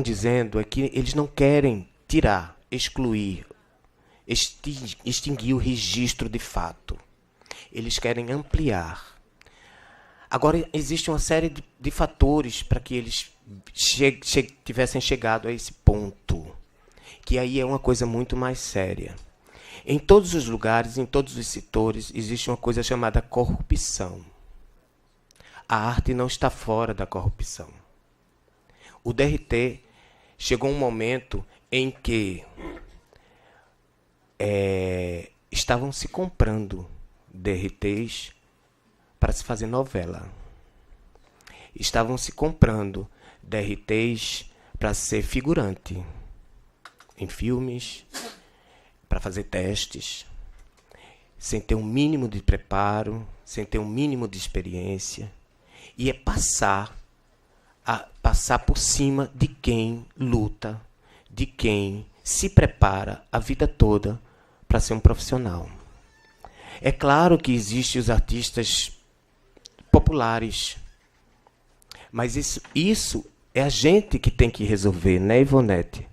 dizendo é que eles não querem tirar, excluir, extinguir o registro de fato. Eles querem ampliar. Agora, existe uma série de fatores para que eles tivessem chegado a esse ponto, que aí é uma coisa muito mais séria. Em todos os lugares, em todos os setores, existe uma coisa chamada corrupção. A arte não está fora da corrupção. O DRT chegou um momento em que estavam se comprando DRTs para se fazer novela. Estavam se comprando DRTs para ser figurante em filmes, para fazer testes, sem ter um mínimo de preparo, sem ter um mínimo de experiência. E é passar por cima de quem luta, de quem se prepara a vida toda para ser um profissional. É claro que existem os artistas populares, mas isso é a gente que tem que resolver, né, Ivonete?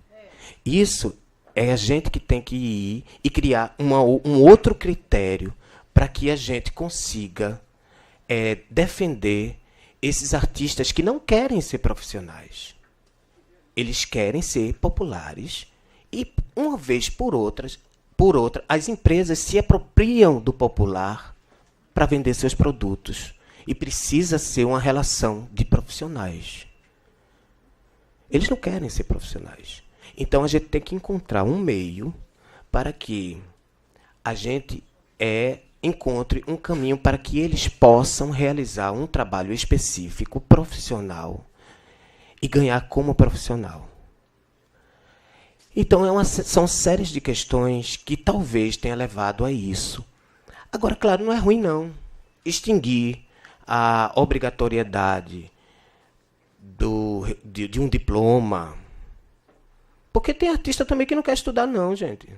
Isso é a gente que tem que ir e criar um outro critério para que a gente consiga defender esses artistas que não querem ser profissionais. Eles querem ser populares e, uma vez por outra, as empresas se apropriam do popular para vender seus produtos. E precisa ser uma relação de profissionais. Eles não querem ser profissionais. Então, a gente tem que encontrar um meio para que a gente encontre um caminho para que eles possam realizar um trabalho específico, profissional, e ganhar como profissional. Então, são séries de questões que talvez tenha levado a isso. Agora, claro, não é ruim, não. Extinguir a obrigatoriedade de um diploma. Porque tem artista também que não quer estudar, não, gente.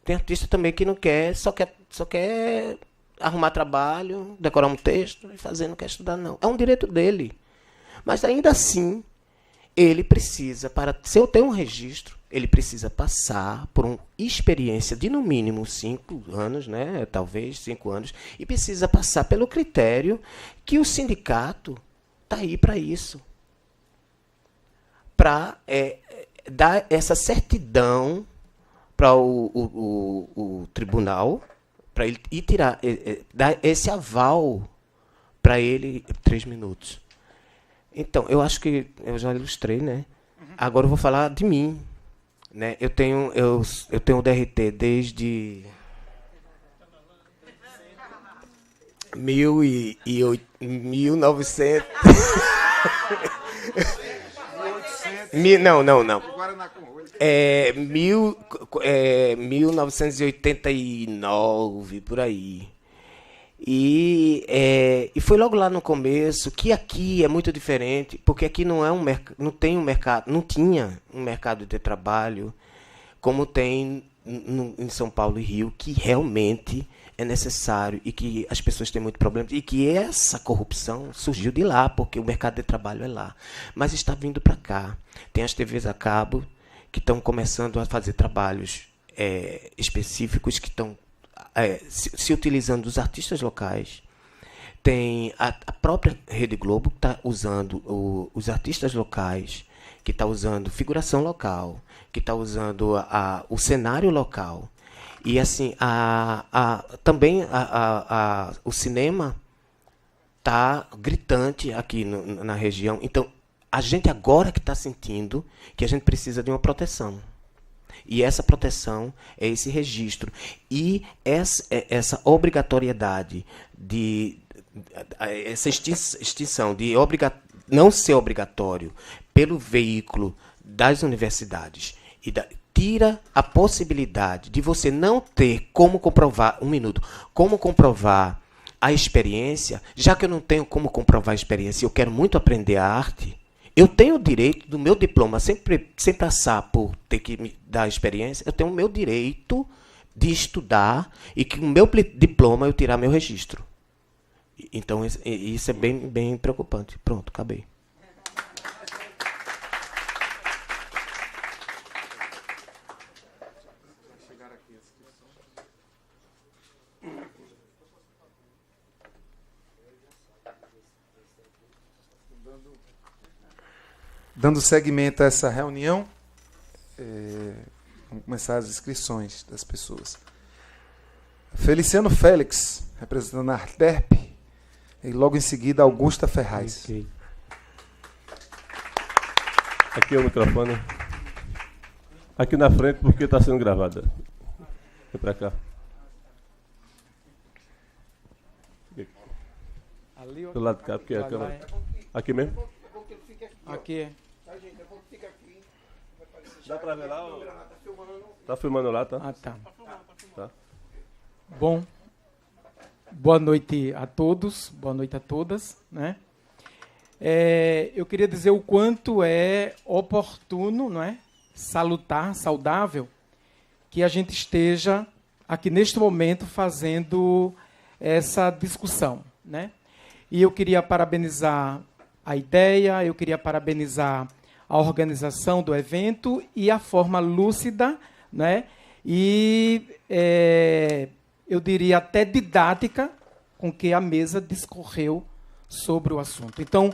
Tem artista também que não quer, só quer arrumar trabalho, decorar um texto e fazer, não quer estudar, não. É um direito dele. Mas ainda assim, ele precisa, se eu tenho um registro, ele precisa passar por uma experiência de no mínimo 5 anos, né? Talvez 5 anos, e precisa passar pelo critério que o sindicato está aí para isso. Para dar essa certidão para o tribunal, para ele ir tirar, dar esse aval para ele. 3 minutos. Então, eu acho que eu já ilustrei, né? Agora eu vou falar de mim. Né? Eu tenho o DRT desde 1900. Não. 1989, por aí. E foi logo lá no começo que aqui é muito diferente, porque aqui não tinha um mercado de trabalho como tem em São Paulo e Rio, que realmente é necessário e que as pessoas têm muito problema, e que essa corrupção surgiu de lá, porque o mercado de trabalho é lá. Mas está vindo para cá. Tem as TVs a cabo que estão começando a fazer trabalhos específicos, que estão se utilizando dos artistas locais. Tem a própria Rede Globo que está usando os artistas locais, que está usando figuração local, que está usando o cenário local. E assim, também o cinema está gritante aqui na região. Então, a gente agora que está sentindo que a gente precisa de uma proteção. E essa proteção é esse registro. E essa obrigatoriedade essa extinção de não ser obrigatório pelo veículo das universidades e tira a possibilidade de você não ter como comprovar, como comprovar a experiência. Já que eu não tenho como comprovar a experiência, eu quero muito aprender a arte, eu tenho o direito do meu diploma, sem passar por ter que me dar experiência, eu tenho o meu direito de estudar e que o meu diploma eu tirar meu registro. Então, isso é bem preocupante. Pronto, acabei. Dando seguimento a essa reunião, vamos começar as inscrições das pessoas. Feliciano Félix, representando a Arterp, e logo em seguida Augusta Ferraz. Okay. Aqui é o microfone. Aqui na frente, porque está sendo gravada. Vem para cá. Do lado de cá, porque é a câmera. Aqui mesmo? Aqui é. Dá para ver lá? Tá filmando lá, tá? Ah, tá. Tá. Bom, boa noite a todos, boa noite a todas, né? Eu queria dizer o quanto é oportuno, não é? Salutar, saudável, que a gente esteja aqui neste momento fazendo essa discussão, né? E eu queria parabenizar a ideia, eu queria parabenizar a organização do evento e a forma lúcida, né? E eu diria até didática com que a mesa discorreu sobre o assunto. Então,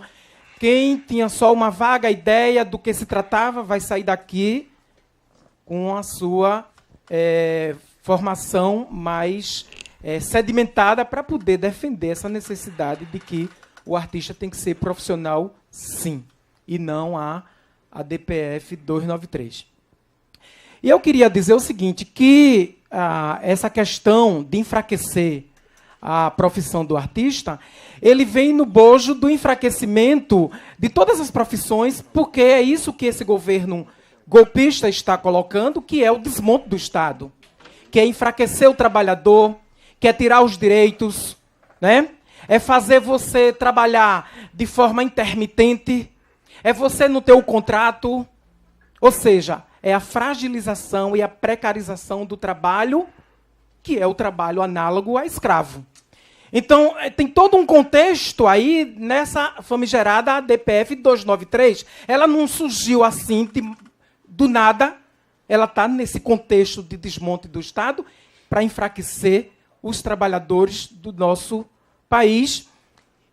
quem tinha só uma vaga ideia do que se tratava vai sair daqui com a sua formação mais sedimentada para poder defender essa necessidade de que o artista tem que ser profissional, sim, e não a DPF 293. E eu queria dizer o seguinte, que essa questão de enfraquecer a profissão do artista, ele vem no bojo do enfraquecimento de todas as profissões, porque é isso que esse governo golpista está colocando, que é o desmonte do Estado, que é enfraquecer o trabalhador, que é tirar os direitos, né? É fazer você trabalhar de forma intermitente, é você não ter o contrato, ou seja, é a fragilização e a precarização do trabalho, que é o trabalho análogo a escravo. Então, tem todo um contexto aí nessa famigerada DPF 293. Ela não surgiu assim do nada, ela está nesse contexto de desmonte do Estado para enfraquecer os trabalhadores do nosso país.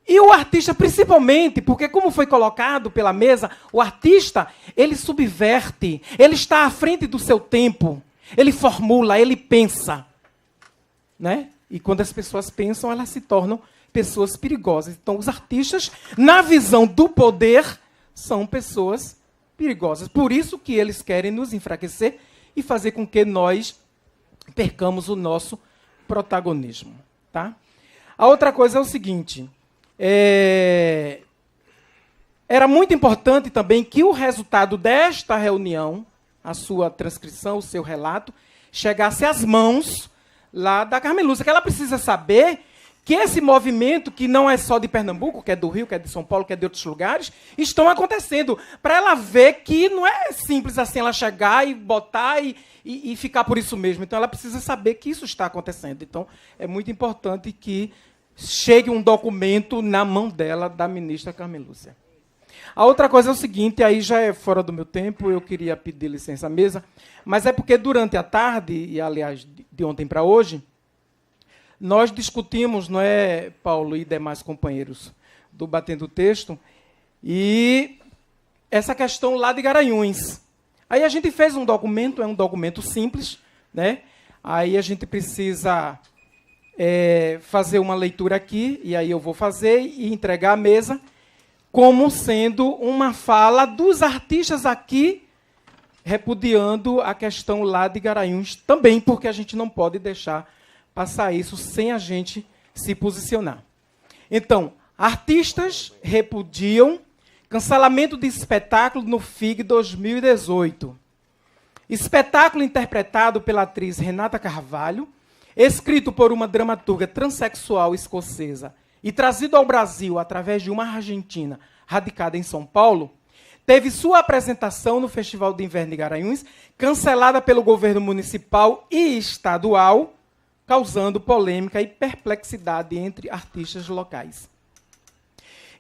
E o artista, principalmente, porque, como foi colocado pela mesa, o artista, ele subverte, ele está à frente do seu tempo, ele formula, ele pensa, né? E quando as pessoas pensam, elas se tornam pessoas perigosas. Então, os artistas, na visão do poder, são pessoas perigosas. Por isso que eles querem nos enfraquecer e fazer com que nós percamos o nosso protagonismo, tá? A outra coisa é o seguinte, era muito importante também que o resultado desta reunião, a sua transcrição, o seu relato, chegasse às mãos lá da Carmen Lúcia, que ela precisa saber que esse movimento, que não é só de Pernambuco, que é do Rio, que é de São Paulo, que é de outros lugares, estão acontecendo, para ela ver que não é simples assim ela chegar e botar e ficar por isso mesmo. Então, ela precisa saber que isso está acontecendo. Então, é muito importante que chegue um documento na mão dela, da ministra Carmen Lúcia. A outra coisa é o seguinte, aí já é fora do meu tempo, eu queria pedir licença à mesa, mas é porque durante a tarde, e aliás, de ontem para hoje, nós discutimos, não é, Paulo e demais companheiros do Batendo o Texto, e essa questão lá de Garanhuns. Aí a gente fez um documento, é um documento simples, né? Aí a gente precisa fazer uma leitura aqui, e aí eu vou fazer e entregar à mesa, como sendo uma fala dos artistas aqui, repudiando a questão lá de Garanhuns também, porque a gente não pode deixar passar isso sem a gente se posicionar. Então, artistas repudiam cancelamento de espetáculo no FIG 2018. Espetáculo interpretado pela atriz Renata Carvalho, escrito por uma dramaturga transexual escocesa e trazido ao Brasil através de uma argentina radicada em São Paulo, teve sua apresentação no Festival de Inverno de Garanhuns, cancelada pelo governo municipal e estadual, causando polêmica e perplexidade entre artistas locais.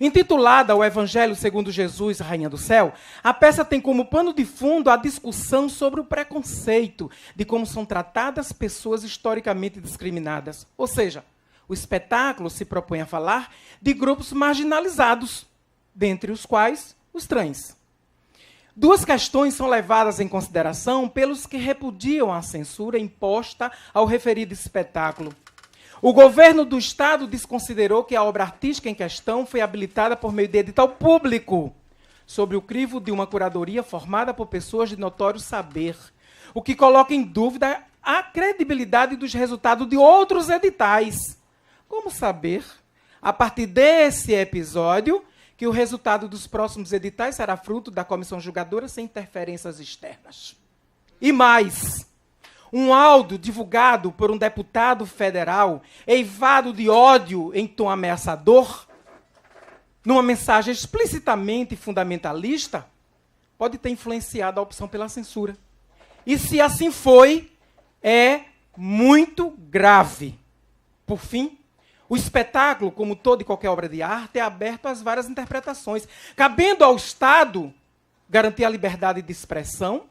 Intitulada O Evangelho segundo Jesus, Rainha do Céu, a peça tem como pano de fundo a discussão sobre o preconceito, de como são tratadas pessoas historicamente discriminadas. Ou seja, o espetáculo se propõe a falar de grupos marginalizados, dentre os quais os trans. Duas questões são levadas em consideração pelos que repudiam a censura imposta ao referido espetáculo. O governo do Estado desconsiderou que a obra artística em questão foi habilitada por meio de edital público, sob o crivo de uma curadoria formada por pessoas de notório saber, o que coloca em dúvida a credibilidade dos resultados de outros editais. Como saber, a partir desse episódio, que o resultado dos próximos editais será fruto da comissão julgadora sem interferências externas? E mais, um áudio divulgado por um deputado federal, eivado de ódio em tom ameaçador, numa mensagem explicitamente fundamentalista, pode ter influenciado a opção pela censura. E se assim foi, é muito grave. Por fim, o espetáculo, como toda e qualquer obra de arte, é aberto às várias interpretações, cabendo ao Estado garantir a liberdade de expressão,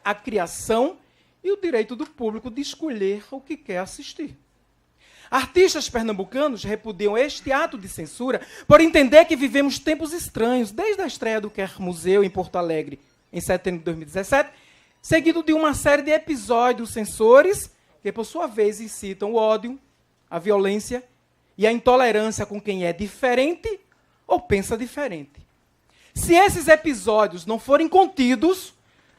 a criação e o direito do público de escolher o que quer assistir. Artistas pernambucanos repudiam este ato de censura por entender que vivemos tempos estranhos, desde a estreia do Quer Museu em Porto Alegre, em setembro de 2017, seguido de uma série de episódios censores que, por sua vez, incitam o ódio, a violência e a intolerância com quem é diferente ou pensa diferente. Se esses episódios não forem contidos,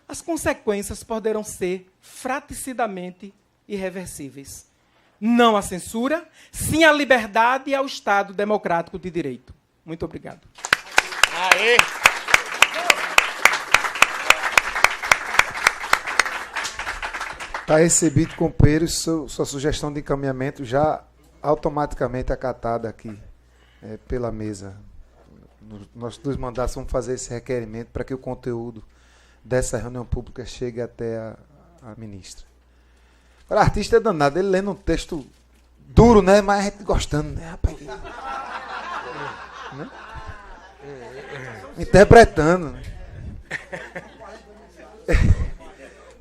as consequências poderão ser fratricidamente irreversíveis. Não à censura, sim à liberdade e ao Estado democrático de direito. Muito obrigado. Aê! Está recebido, companheiros, sua sugestão de encaminhamento já automaticamente acatada aqui pela mesa. Nós dos mandatos vamos fazer esse requerimento para que o conteúdo dessa reunião pública chegue até a ministra. O artista é danado, ele lendo um texto duro, né? Mas a gente gostando, né, rapaz? Né? Interpretando. Né?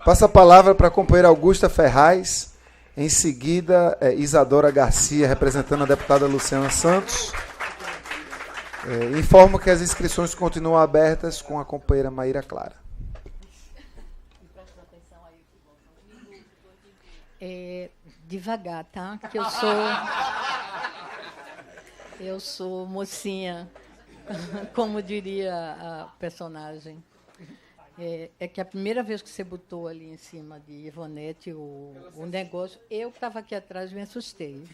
Passa a palavra para a companheira Augusta Ferraz. Em seguida, Isadora Garcia, representando a deputada Luciana Santos. Informo que as inscrições continuam abertas com a companheira Maíra Clara. Devagar, tá? Que eu sou mocinha, como diria a personagem. É que a primeira vez que você botou ali em cima de Ivonete o negócio, eu que estava aqui atrás me assustei.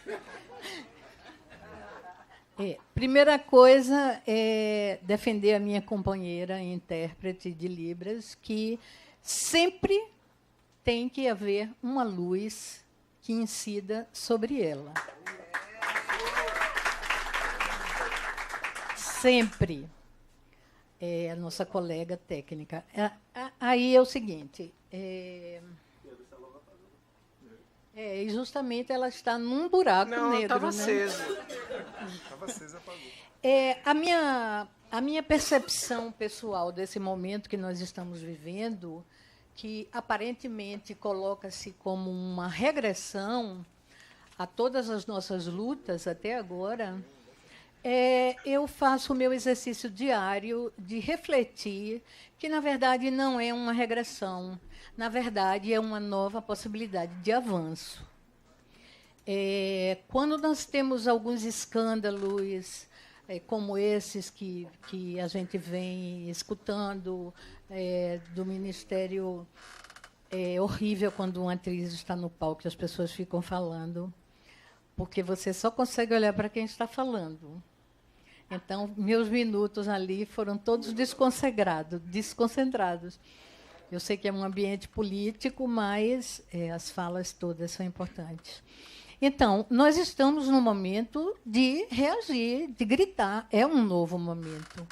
Primeira coisa é defender a minha companheira intérprete de Libras, que sempre tem que haver uma luz que incida sobre ela. Sempre. A nossa colega técnica. Aí é o seguinte, e justamente ela está num buraco negro. Não, estava acesa. Estava acesa, apagou. A minha percepção pessoal desse momento que nós estamos vivendo, que aparentemente coloca-se como uma regressão a todas as nossas lutas até agora, eu faço o meu exercício diário de refletir que, na verdade, não é uma regressão. Na verdade, é uma nova possibilidade de avanço. Quando nós temos alguns escândalos como esses que a gente vem escutando, do Ministério, é horrível quando uma atriz está no palco e as pessoas ficam falando, porque você só consegue olhar para quem está falando. Então, meus minutos ali foram todos desconcentrados. Eu sei que é um ambiente político, mas as falas todas são importantes. Então, nós estamos num momento de reagir, de gritar. É um novo momento.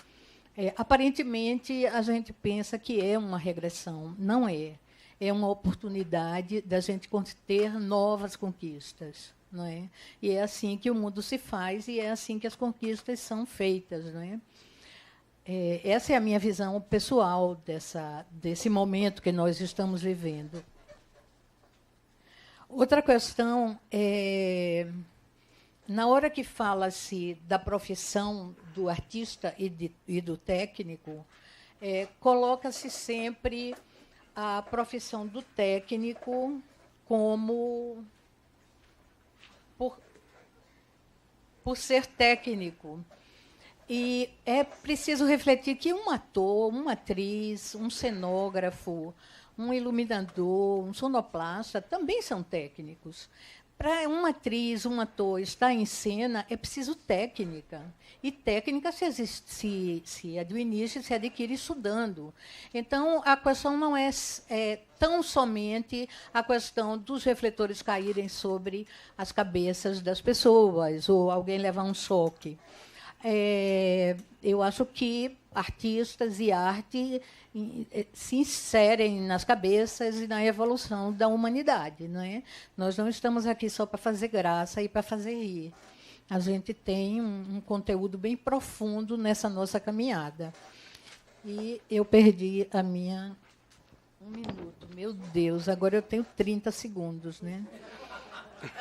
Aparentemente, a gente pensa que é uma regressão. Não é. É uma oportunidade da gente ter novas conquistas. Não é? E é assim que o mundo se faz e é assim que as conquistas são feitas. Não é? Essa é a minha visão pessoal desse momento que nós estamos vivendo. Outra questão é, na hora que fala-se da profissão do artista e do técnico, coloca-se sempre a profissão do técnico como por ser técnico. E é preciso refletir que um ator, uma atriz, um cenógrafo, um iluminador, um sonoplasta também são técnicos. Para uma atriz, um ator estar em cena, é preciso técnica. E técnica se administra, se adquire estudando. Então, a questão não é tão somente a questão dos refletores caírem sobre as cabeças das pessoas, ou alguém levar um choque. Eu acho que artistas e arte se inserem nas cabeças e na evolução da humanidade. Não é? Nós não estamos aqui só para fazer graça e para fazer rir. A gente tem um conteúdo bem profundo nessa nossa caminhada. E eu perdi a minha... 1 minuto. Meu Deus, agora eu tenho 30 segundos. Né?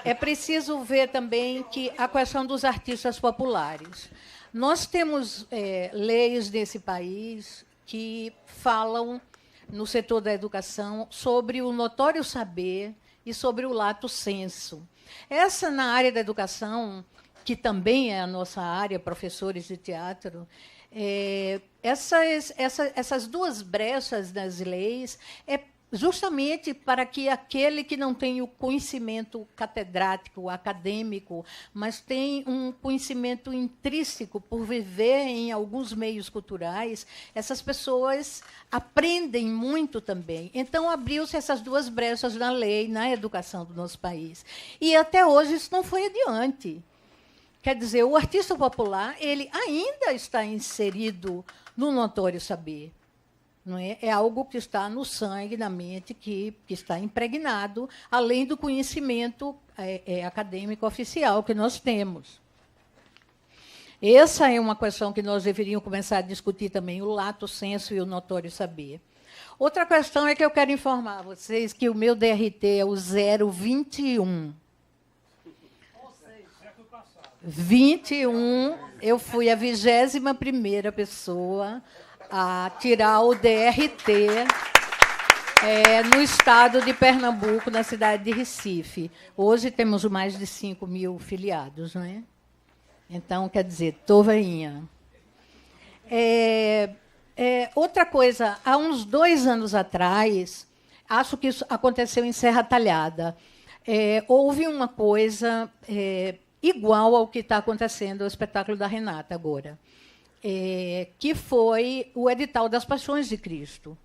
É preciso ver também que a questão dos artistas populares. Nós temos leis nesse país que falam, no setor da educação, sobre o notório saber e sobre o lato sensu. Essa, na área da educação, que também é a nossa área, professores de teatro, essas duas brechas das leis justamente para que aquele que não tem o conhecimento catedrático, acadêmico, mas tem um conhecimento intrínseco por viver em alguns meios culturais, essas pessoas aprendem muito também. Então, abriu-se essas duas brechas na lei, na educação do nosso país. E, até hoje, isso não foi adiante. Quer dizer, o artista popular ele ainda está inserido no notório saber. Não é? É algo que está no sangue, na mente, que está impregnado, além do conhecimento acadêmico oficial que nós temos. Essa é uma questão que nós deveríamos começar a discutir também, o lato sensu e o notório saber. Outra questão é que eu quero informar vocês que o meu DRT é o 021. 21, eu fui a 21ª pessoa a tirar o DRT no estado de Pernambuco, na cidade de Recife. Hoje temos mais de 5.000 filiados. Não é? Então, quer dizer, estou veinha. Outra coisa, há uns 2 anos atrás, acho que isso aconteceu em Serra Talhada, houve uma coisa igual ao que está acontecendo no espetáculo da Renata agora. Que foi o edital das Paixões de Cristo.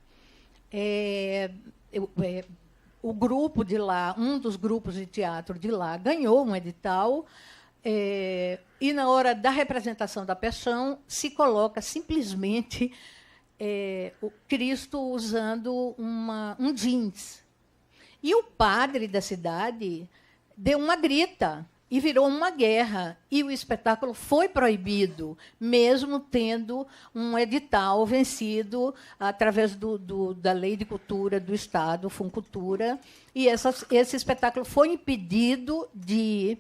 O grupo de lá, um dos grupos de teatro de lá, ganhou um edital e, na hora da representação da Paixão, se coloca simplesmente o Cristo usando um jeans. E o padre da cidade deu uma grita, e virou uma guerra. E o espetáculo foi proibido, mesmo tendo um edital vencido através da Lei de Cultura do Estado, Funcultura, e esse espetáculo foi impedido de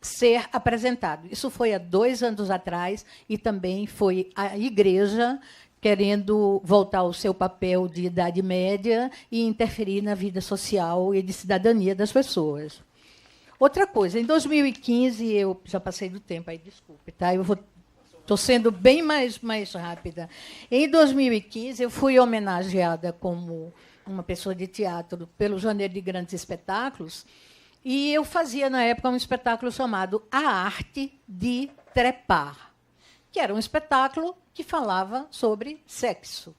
ser apresentado. Isso foi há 2 anos atrás, e também foi a Igreja querendo voltar ao seu papel de Idade Média e interferir na vida social e de cidadania das pessoas. Outra coisa, em 2015, eu já passei do tempo, aí desculpe, tá? Estou sendo bem mais rápida. Em 2015, eu fui homenageada como uma pessoa de teatro pelo Janeiro de Grandes Espetáculos, e eu fazia, na época, um espetáculo chamado A Arte de Trepar, que era um espetáculo que falava sobre sexo,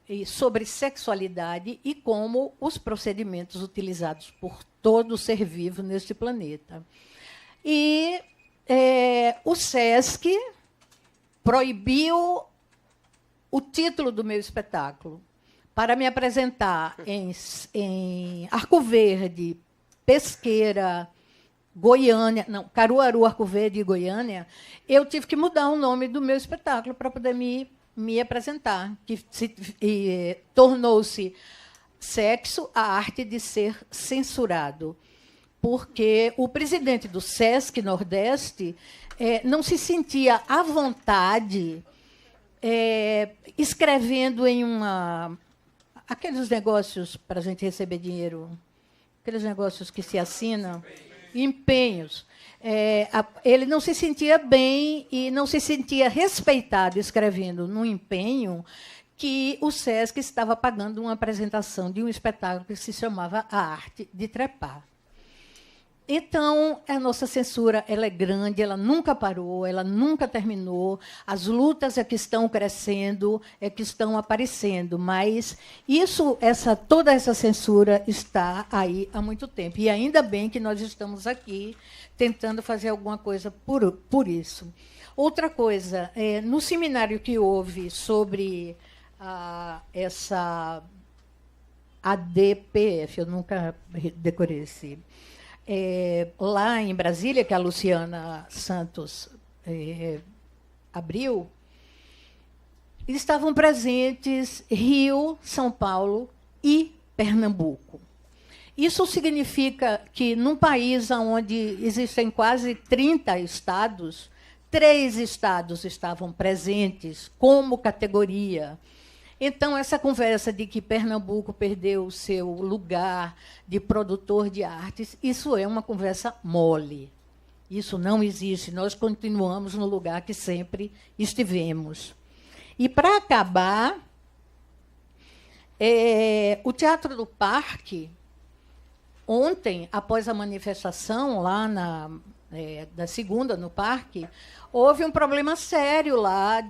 e sobre sexualidade e como os procedimentos utilizados por todo ser vivo neste planeta. E o SESC proibiu o título do meu espetáculo para me apresentar em Arco Verde, Pesqueira, Goiânia, não, Caruaru, Arco Verde e Goiânia, eu tive que mudar o nome do meu espetáculo para poder me apresentar, que tornou-se Sexo, a Arte de Ser Censurado, porque o presidente do SESC Nordeste não se sentia à vontade escrevendo em aqueles negócios para a gente receber dinheiro, aqueles negócios que se assinam, empenhos. Ele não se sentia bem e não se sentia respeitado escrevendo num empenho que o SESC estava pagando uma apresentação de um espetáculo que se chamava A Arte de Trepar. Então, a nossa censura ela é grande, ela nunca parou, ela nunca terminou. As lutas é que estão crescendo, é que estão aparecendo, mas toda essa censura está aí há muito tempo. E ainda bem que nós estamos aqui tentando fazer alguma coisa por isso. Outra coisa, no seminário que houve sobre essa ADPF, eu nunca decorei esse... lá em Brasília, que a Luciana Santos abriu, estavam presentes Rio, São Paulo e Pernambuco. Isso significa que, num país onde existem quase 30 estados, 3 estados estavam presentes como categoria. Então, essa conversa de que Pernambuco perdeu o seu lugar de produtor de artes, isso é uma conversa mole. Isso não existe. Nós continuamos no lugar que sempre estivemos. E, para acabar, o Teatro do Parque, ontem, após a manifestação lá da segunda, no Parque, houve um problema sério lá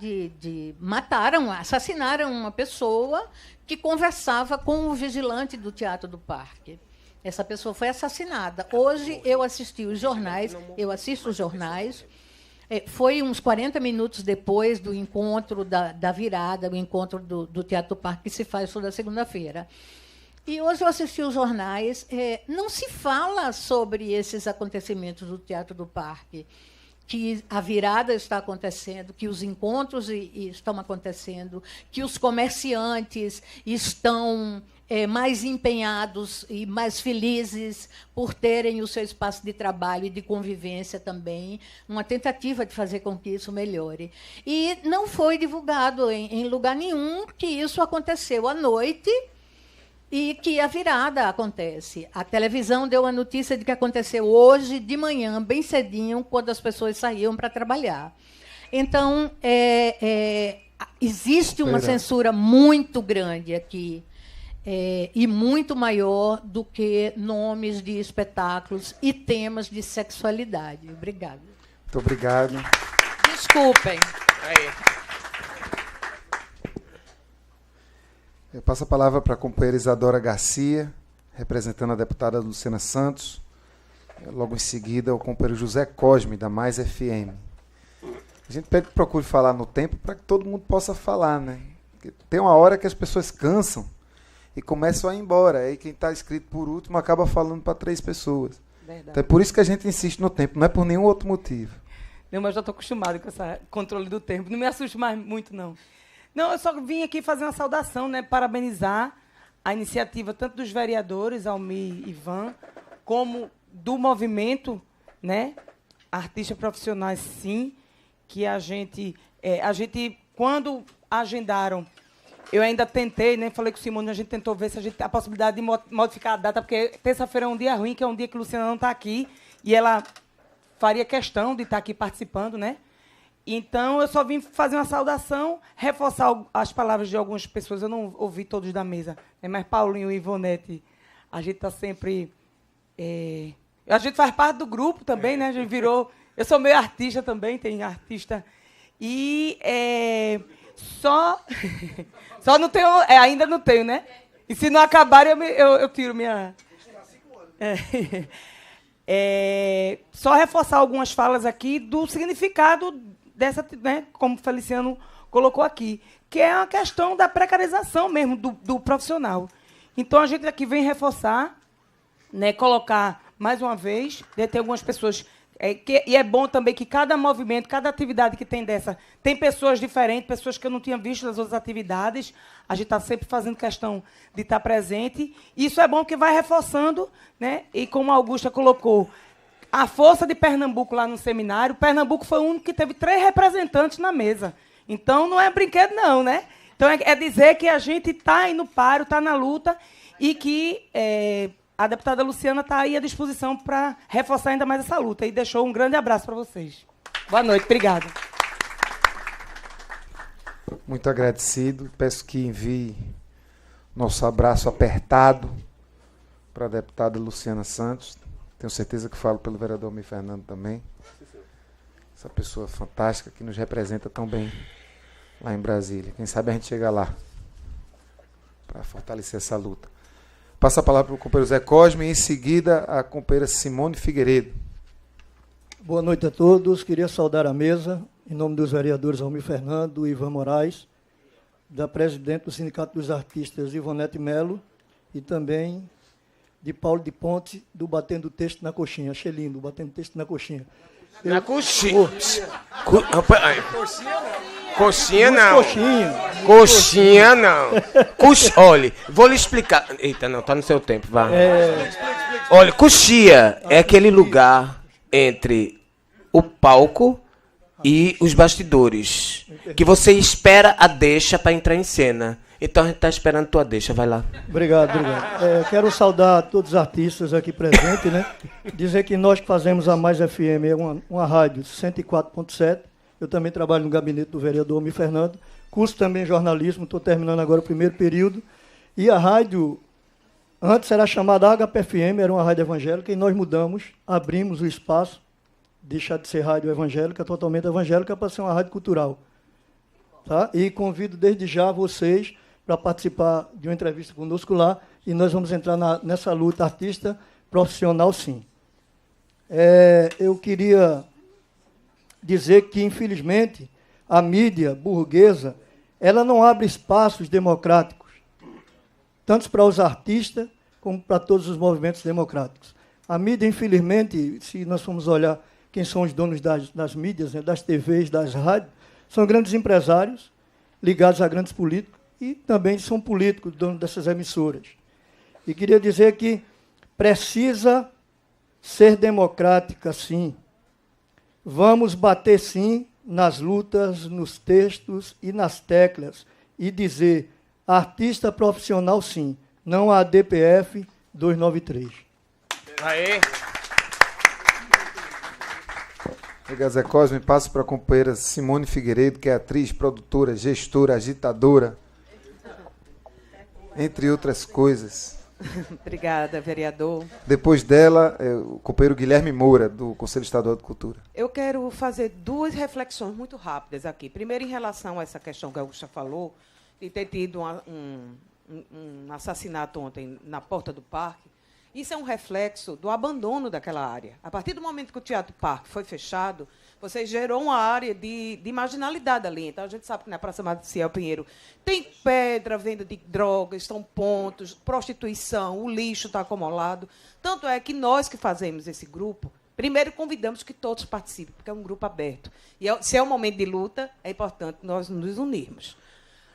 assassinaram uma pessoa que conversava com o vigilante do Teatro do Parque. Essa pessoa foi assassinada. Hoje eu assisti os jornais, eu assisto os jornais. Foi uns 40 minutos depois do encontro da virada, o encontro do Teatro do Parque, que se faz toda segunda-feira. E hoje eu assisti os jornais. Não se fala sobre esses acontecimentos do Teatro do Parque, que a virada está acontecendo, que os encontros estão acontecendo, que os comerciantes estão mais empenhados e mais felizes por terem o seu espaço de trabalho e de convivência também, uma tentativa de fazer com que isso melhore. E não foi divulgado em lugar nenhum que isso aconteceu à noite, e que a virada acontece. A televisão deu a notícia de que aconteceu hoje de manhã, bem cedinho, quando as pessoas saíam para trabalhar. Então, existe uma censura muito grande aqui, e muito maior do que nomes de espetáculos e temas de sexualidade. Obrigada. Muito obrigado. Desculpem. Eu passo a palavra para a companheira Isadora Garcia, representando a deputada Luciana Santos. Logo em seguida, o companheiro José Cosme, da Mais FM. A gente pede que procure falar no tempo para que todo mundo possa falar, né? Porque tem uma hora que as pessoas cansam e começam a ir embora. Aí quem está escrito por último acaba falando para 3 pessoas. Verdade. Então é por isso que a gente insiste no tempo, não é por nenhum outro motivo. Não, mas eu já estou acostumado com esse controle do tempo. Não me assuste mais muito, não. Não, eu só vim aqui fazer uma saudação, né, parabenizar a iniciativa tanto dos vereadores, Almir e Ivan, como do movimento, né, Artistas Profissionais, sim, que a gente, quando agendaram, eu ainda tentei, né, falei com o Simone, a gente tentou ver se a possibilidade de modificar a data, porque terça-feira é um dia ruim, que é um dia que a Luciana não está aqui, e ela faria questão de estar aqui participando, né? Então, eu só vim fazer uma saudação, reforçar as palavras de algumas pessoas. Eu não ouvi todos da mesa, né? Mas Paulinho e Ivonete, a gente está sempre... A gente faz parte do grupo também, né? A gente virou... Eu sou meio artista também, tem artista. E só não tenho... ainda não tenho, né? E se não acabar, eu tiro minha... Só reforçar algumas falas aqui do significado dessa, né, como o Feliciano colocou aqui, que é a questão da precarização mesmo do profissional. Então, a gente aqui vem reforçar, né, colocar, mais uma vez, tem algumas pessoas... e é bom também que cada movimento, cada atividade que tem dessa, tem pessoas diferentes, pessoas que eu não tinha visto nas outras atividades. A gente está sempre fazendo questão de estar presente. Isso é bom porque vai reforçando, né? E como a Augusta colocou, a força de Pernambuco lá no seminário, Pernambuco foi o único que teve 3 representantes na mesa. Então, não é brinquedo, não, né? Então, é dizer que a gente está aí no páreo, está na luta e que... a deputada Luciana está aí à disposição para reforçar ainda mais essa luta. E deixou um grande abraço para vocês. Boa noite, obrigada. Muito agradecido. Peço que envie nosso abraço apertado para a deputada Luciana Santos. Tenho certeza que falo pelo vereador Almir Fernando também. Essa pessoa fantástica que nos representa tão bem lá em Brasília. Quem sabe a gente chega lá para fortalecer essa luta. Passa a palavra para o companheiro Zé Cosme e, em seguida, a companheira Simone Figueiredo. Boa noite a todos. Queria saudar a mesa, em nome dos vereadores Almir Fernando e Ivan Moraes, da presidente do Sindicato dos Artistas, Ivonete Melo, e também de Paulo de Ponte, do Batendo Texto na Coxinha. Achei lindo, Batendo Texto na Coxinha. Na coxinha. Coxinha não. Coxinha não. Olha, vou lhe explicar. Eita, não, tá no seu tempo, vá. Olha, coxinha é aquele lugar entre o palco e os bastidores, que você espera a deixa para entrar em cena. Então a gente está esperando tua deixa, vai lá. Obrigado. Quero saudar todos os artistas aqui presentes, né? Dizer que nós que fazemos a Mais FM é uma rádio 104.7. Eu também trabalho no gabinete do vereador Almir Fernando. Curso também jornalismo, estou terminando agora o primeiro período. E a rádio, antes era chamada HPFM, era uma rádio evangélica, e nós mudamos, abrimos o espaço, deixar de ser rádio evangélica, totalmente evangélica, para ser uma rádio cultural. Tá? E convido desde já vocês para participar de uma entrevista conosco lá, e nós vamos entrar nessa luta artista profissional, sim. Eu queria dizer que, infelizmente, a mídia burguesa, ela não abre espaços democráticos, tanto para os artistas como para todos os movimentos democráticos. A mídia, infelizmente, se nós formos olhar quem são os donos das mídias, né, das TVs, das rádios, são grandes empresários ligados a grandes políticos e também são políticos, donos dessas emissoras. E queria dizer que precisa ser democrática, sim. Vamos bater, sim, nas lutas, nos textos e nas teclas e dizer artista profissional, sim, não a DPF 293. Aê! Obrigado, Zé Cosme. Passo para a companheira Simone Figueiredo, que é atriz, produtora, gestora, agitadora, entre outras coisas. Obrigada, vereador. Depois dela, o companheiro Guilherme Moura, do Conselho Estadual de Cultura. Eu quero fazer 2 reflexões muito rápidas aqui. Primeiro, em relação a essa questão que a Augusta falou, de ter tido um assassinato ontem na porta do parque. Isso é um reflexo do abandono daquela área. A partir do momento que o Teatro Parque foi fechado, você gerou uma área de marginalidade ali. Então, a gente sabe que na Praça Maciel Pinheiro tem pedra, venda de drogas, estão pontos, prostituição, o lixo está acumulado. Tanto é que nós que fazemos esse grupo, primeiro convidamos que todos participem, porque é um grupo aberto. E se é um momento de luta, é importante nós nos unirmos.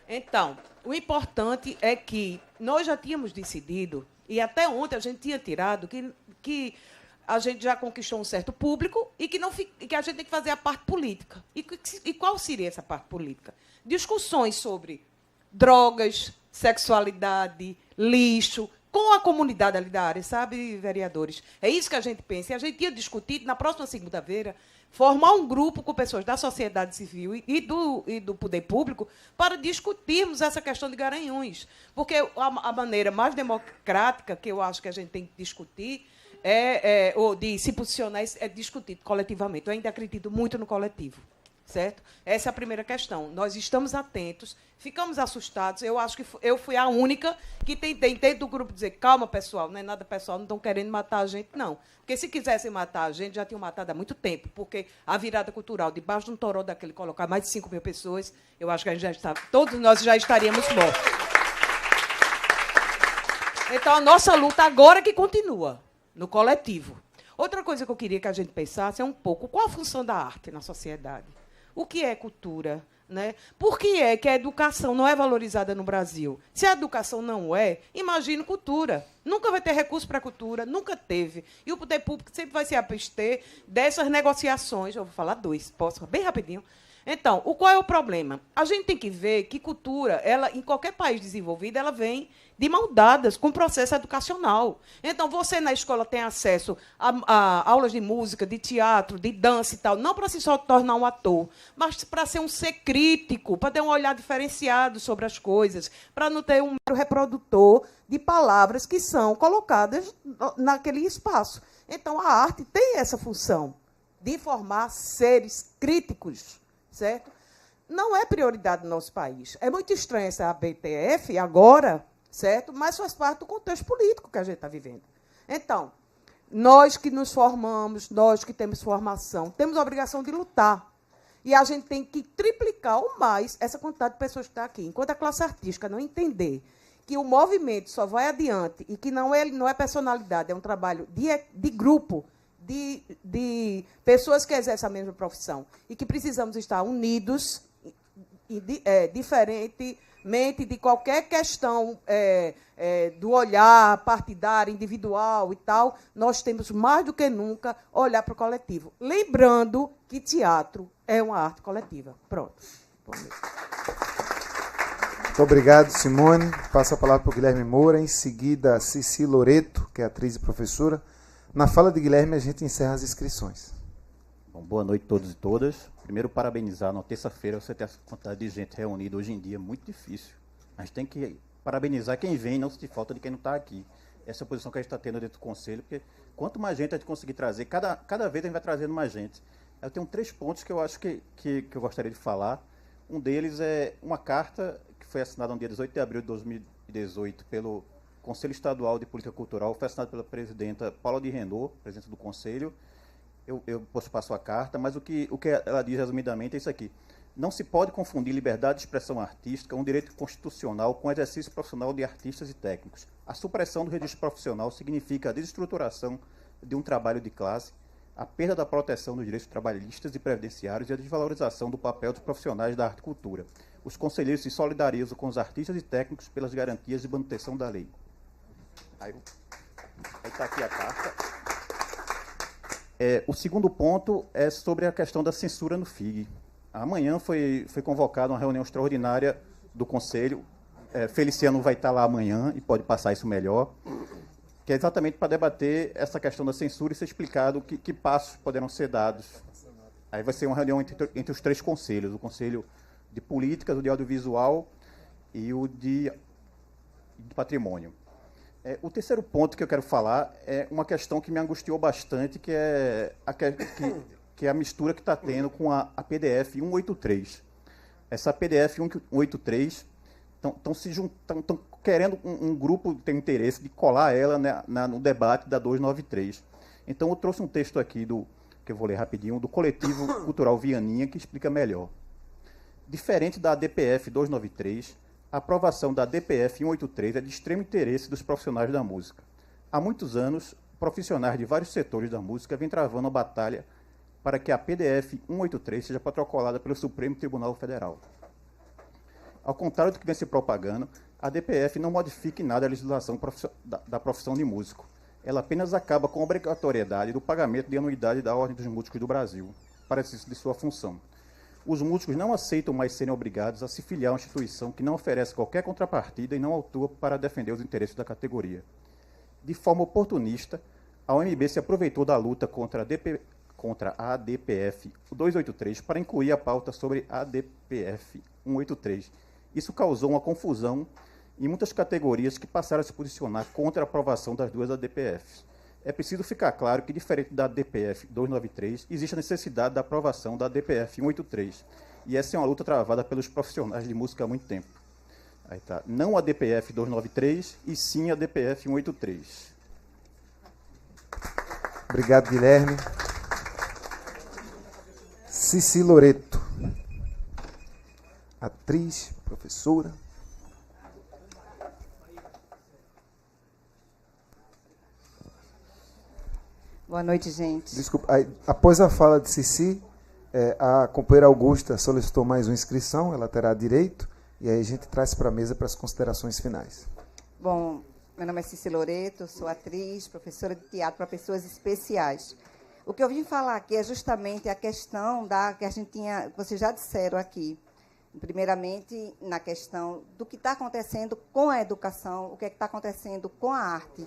Então, o importante é que nós já tínhamos decidido, e até ontem a gente tinha tirado, que a gente já conquistou um certo público e que a gente tem que fazer a parte política. E qual seria essa parte política? Discussões sobre drogas, sexualidade, lixo, com a comunidade ali da área, sabe, vereadores? É isso que a gente pensa. E a gente tinha discutido, na próxima segunda-feira, formar um grupo com pessoas da sociedade civil e do poder público para discutirmos essa questão de Garanhuns. Porque a maneira mais democrática que eu acho que a gente tem que discutir ou de se posicionar é discutir coletivamente. Eu ainda acredito muito no coletivo. certo? Essa é a primeira questão. Nós estamos atentos, ficamos assustados. Eu acho que eu fui a única que tentei, dentro do grupo, dizer, calma, pessoal, não é nada pessoal, não estão querendo matar a gente, não. Porque se quisessem matar a gente, já tinham matado há muito tempo, porque a virada cultural, debaixo de um toró daquele, colocar mais de 5 mil pessoas, eu acho que a gente já está, todos nós já estaríamos mortos. Então, a nossa luta agora que continua, no coletivo. Outra coisa que eu queria que a gente pensasse é um pouco qual a função da arte na sociedade. O que é cultura? Né? Por que é que a educação não é valorizada no Brasil? Se a educação não é, imagine cultura. Nunca vai ter recurso para a cultura, nunca teve. E o poder público sempre vai se abster dessas negociações. Eu vou falar dois, posso? Bem rapidinho. Então, qual é o problema? A gente tem que ver que cultura, ela, em qualquer país desenvolvido, ela vem de mãos dadas com o processo educacional. Então, você na escola tem acesso a aulas de música, de teatro, de dança e tal, não para se só tornar um ator, mas para ser um ser crítico, para ter um olhar diferenciado sobre as coisas, para não ter um mero reprodutor de palavras que são colocadas naquele espaço. Então, a arte tem essa função de formar seres críticos, certo? Não é prioridade do nosso país. É muito estranho essa ABPF agora, certo? Mas faz parte do contexto político que a gente está vivendo. Então, nós que nos formamos, nós que temos formação, temos a obrigação de lutar. E a gente tem que triplicar ou mais essa quantidade de pessoas que está aqui. Enquanto a classe artística não entender que o movimento só vai adiante e que não é personalidade, é um trabalho de grupo, de pessoas que exercem a mesma profissão e que precisamos estar unidos, diferentemente de qualquer questão do olhar partidário, individual e tal, nós temos mais do que nunca olhar para o coletivo. Lembrando que teatro é uma arte coletiva. Pronto. Muito obrigado, Simone. Passo a palavra para o Guilherme Moura, em seguida a Cici Loreto, que é atriz e professora. Na fala de Guilherme, a gente encerra as inscrições. Bom, boa noite a todos e todas. Primeiro, parabenizar. Na terça-feira, você ter essa quantidade de gente reunida hoje em dia é muito difícil. Mas tem que parabenizar quem vem, não sentir falta de quem não está aqui. Essa é a posição que a gente está tendo dentro do Conselho, porque quanto mais gente a gente conseguir trazer, cada vez a gente vai trazendo mais gente. Eu tenho 3 pontos que eu acho que eu gostaria de falar. Um deles é uma carta que foi assinada no dia 18 de abril de 2018 pelo Conselho Estadual de Política Cultural, foi assinado pela presidenta Paula de Renaud, presidente do Conselho. Eu posso passar a carta, mas o que ela diz resumidamente é isso aqui. Não se pode confundir liberdade de expressão artística, um direito constitucional, com exercício profissional de artistas e técnicos. A supressão do registro profissional significa a desestruturação de um trabalho de classe, a perda da proteção dos direitos trabalhistas e previdenciários e a desvalorização do papel dos profissionais da arte e cultura. Os conselheiros se solidarizam com os artistas e técnicos pelas garantias de manutenção da lei. Aí está aqui a carta. O segundo ponto é sobre a questão da censura no FIG. Amanhã foi convocada uma reunião extraordinária do Conselho. Feliciano vai estar lá amanhã e pode passar isso melhor, que é exatamente para debater essa questão da censura e ser explicado que passos poderão ser dados. Aí vai ser uma reunião entre os 3 conselhos, o Conselho de Políticas, o de Audiovisual e o de Patrimônio. O terceiro ponto que eu quero falar é uma questão que me angustiou bastante, que é a mistura que está tendo com a PDF 183. Essa PDF 183 estão querendo um grupo tem interesse de colar ela no debate da 293. Então, eu trouxe um texto aqui, que eu vou ler rapidinho, do Coletivo Cultural Vianinha, que explica melhor. Diferente da DPF 293, a aprovação da DPF 183 é de extremo interesse dos profissionais da música. Há muitos anos, profissionais de vários setores da música vêm travando a batalha para que a PDF 183 seja protocolada pelo Supremo Tribunal Federal. Ao contrário do que vem se propagando, a DPF não modifica em nada a legislação da profissão de músico. Ela apenas acaba com a obrigatoriedade do pagamento de anuidade da Ordem dos Músicos do Brasil, para exercício de sua função. Os músicos não aceitam mais serem obrigados a se filiar a uma instituição que não oferece qualquer contrapartida e não atua para defender os interesses da categoria. De forma oportunista, a OMB se aproveitou da luta contra a ADPF 283 para incluir a pauta sobre a ADPF 183. Isso causou uma confusão em muitas categorias que passaram a se posicionar contra a aprovação das 2 ADPFs. é preciso ficar claro que, diferente da DPF 293, existe a necessidade da aprovação da DPF 183. E essa é uma luta travada pelos profissionais de música há muito tempo. Aí tá. Não a DPF 293, e sim a DPF 183. Obrigado, Guilherme. Cici Loreto, atriz, professora. Boa noite, gente. Desculpa, após a fala de Cici, a companheira Augusta solicitou mais uma inscrição, ela terá direito, e aí a gente traz para a mesa para as considerações finais. Bom, meu nome é Cici Loreto, sou atriz, professora de teatro para pessoas especiais. O que eu vim falar aqui é justamente a questão que a gente tinha, vocês já disseram aqui, primeiramente na questão do que está acontecendo com a educação, o que está acontecendo com a arte.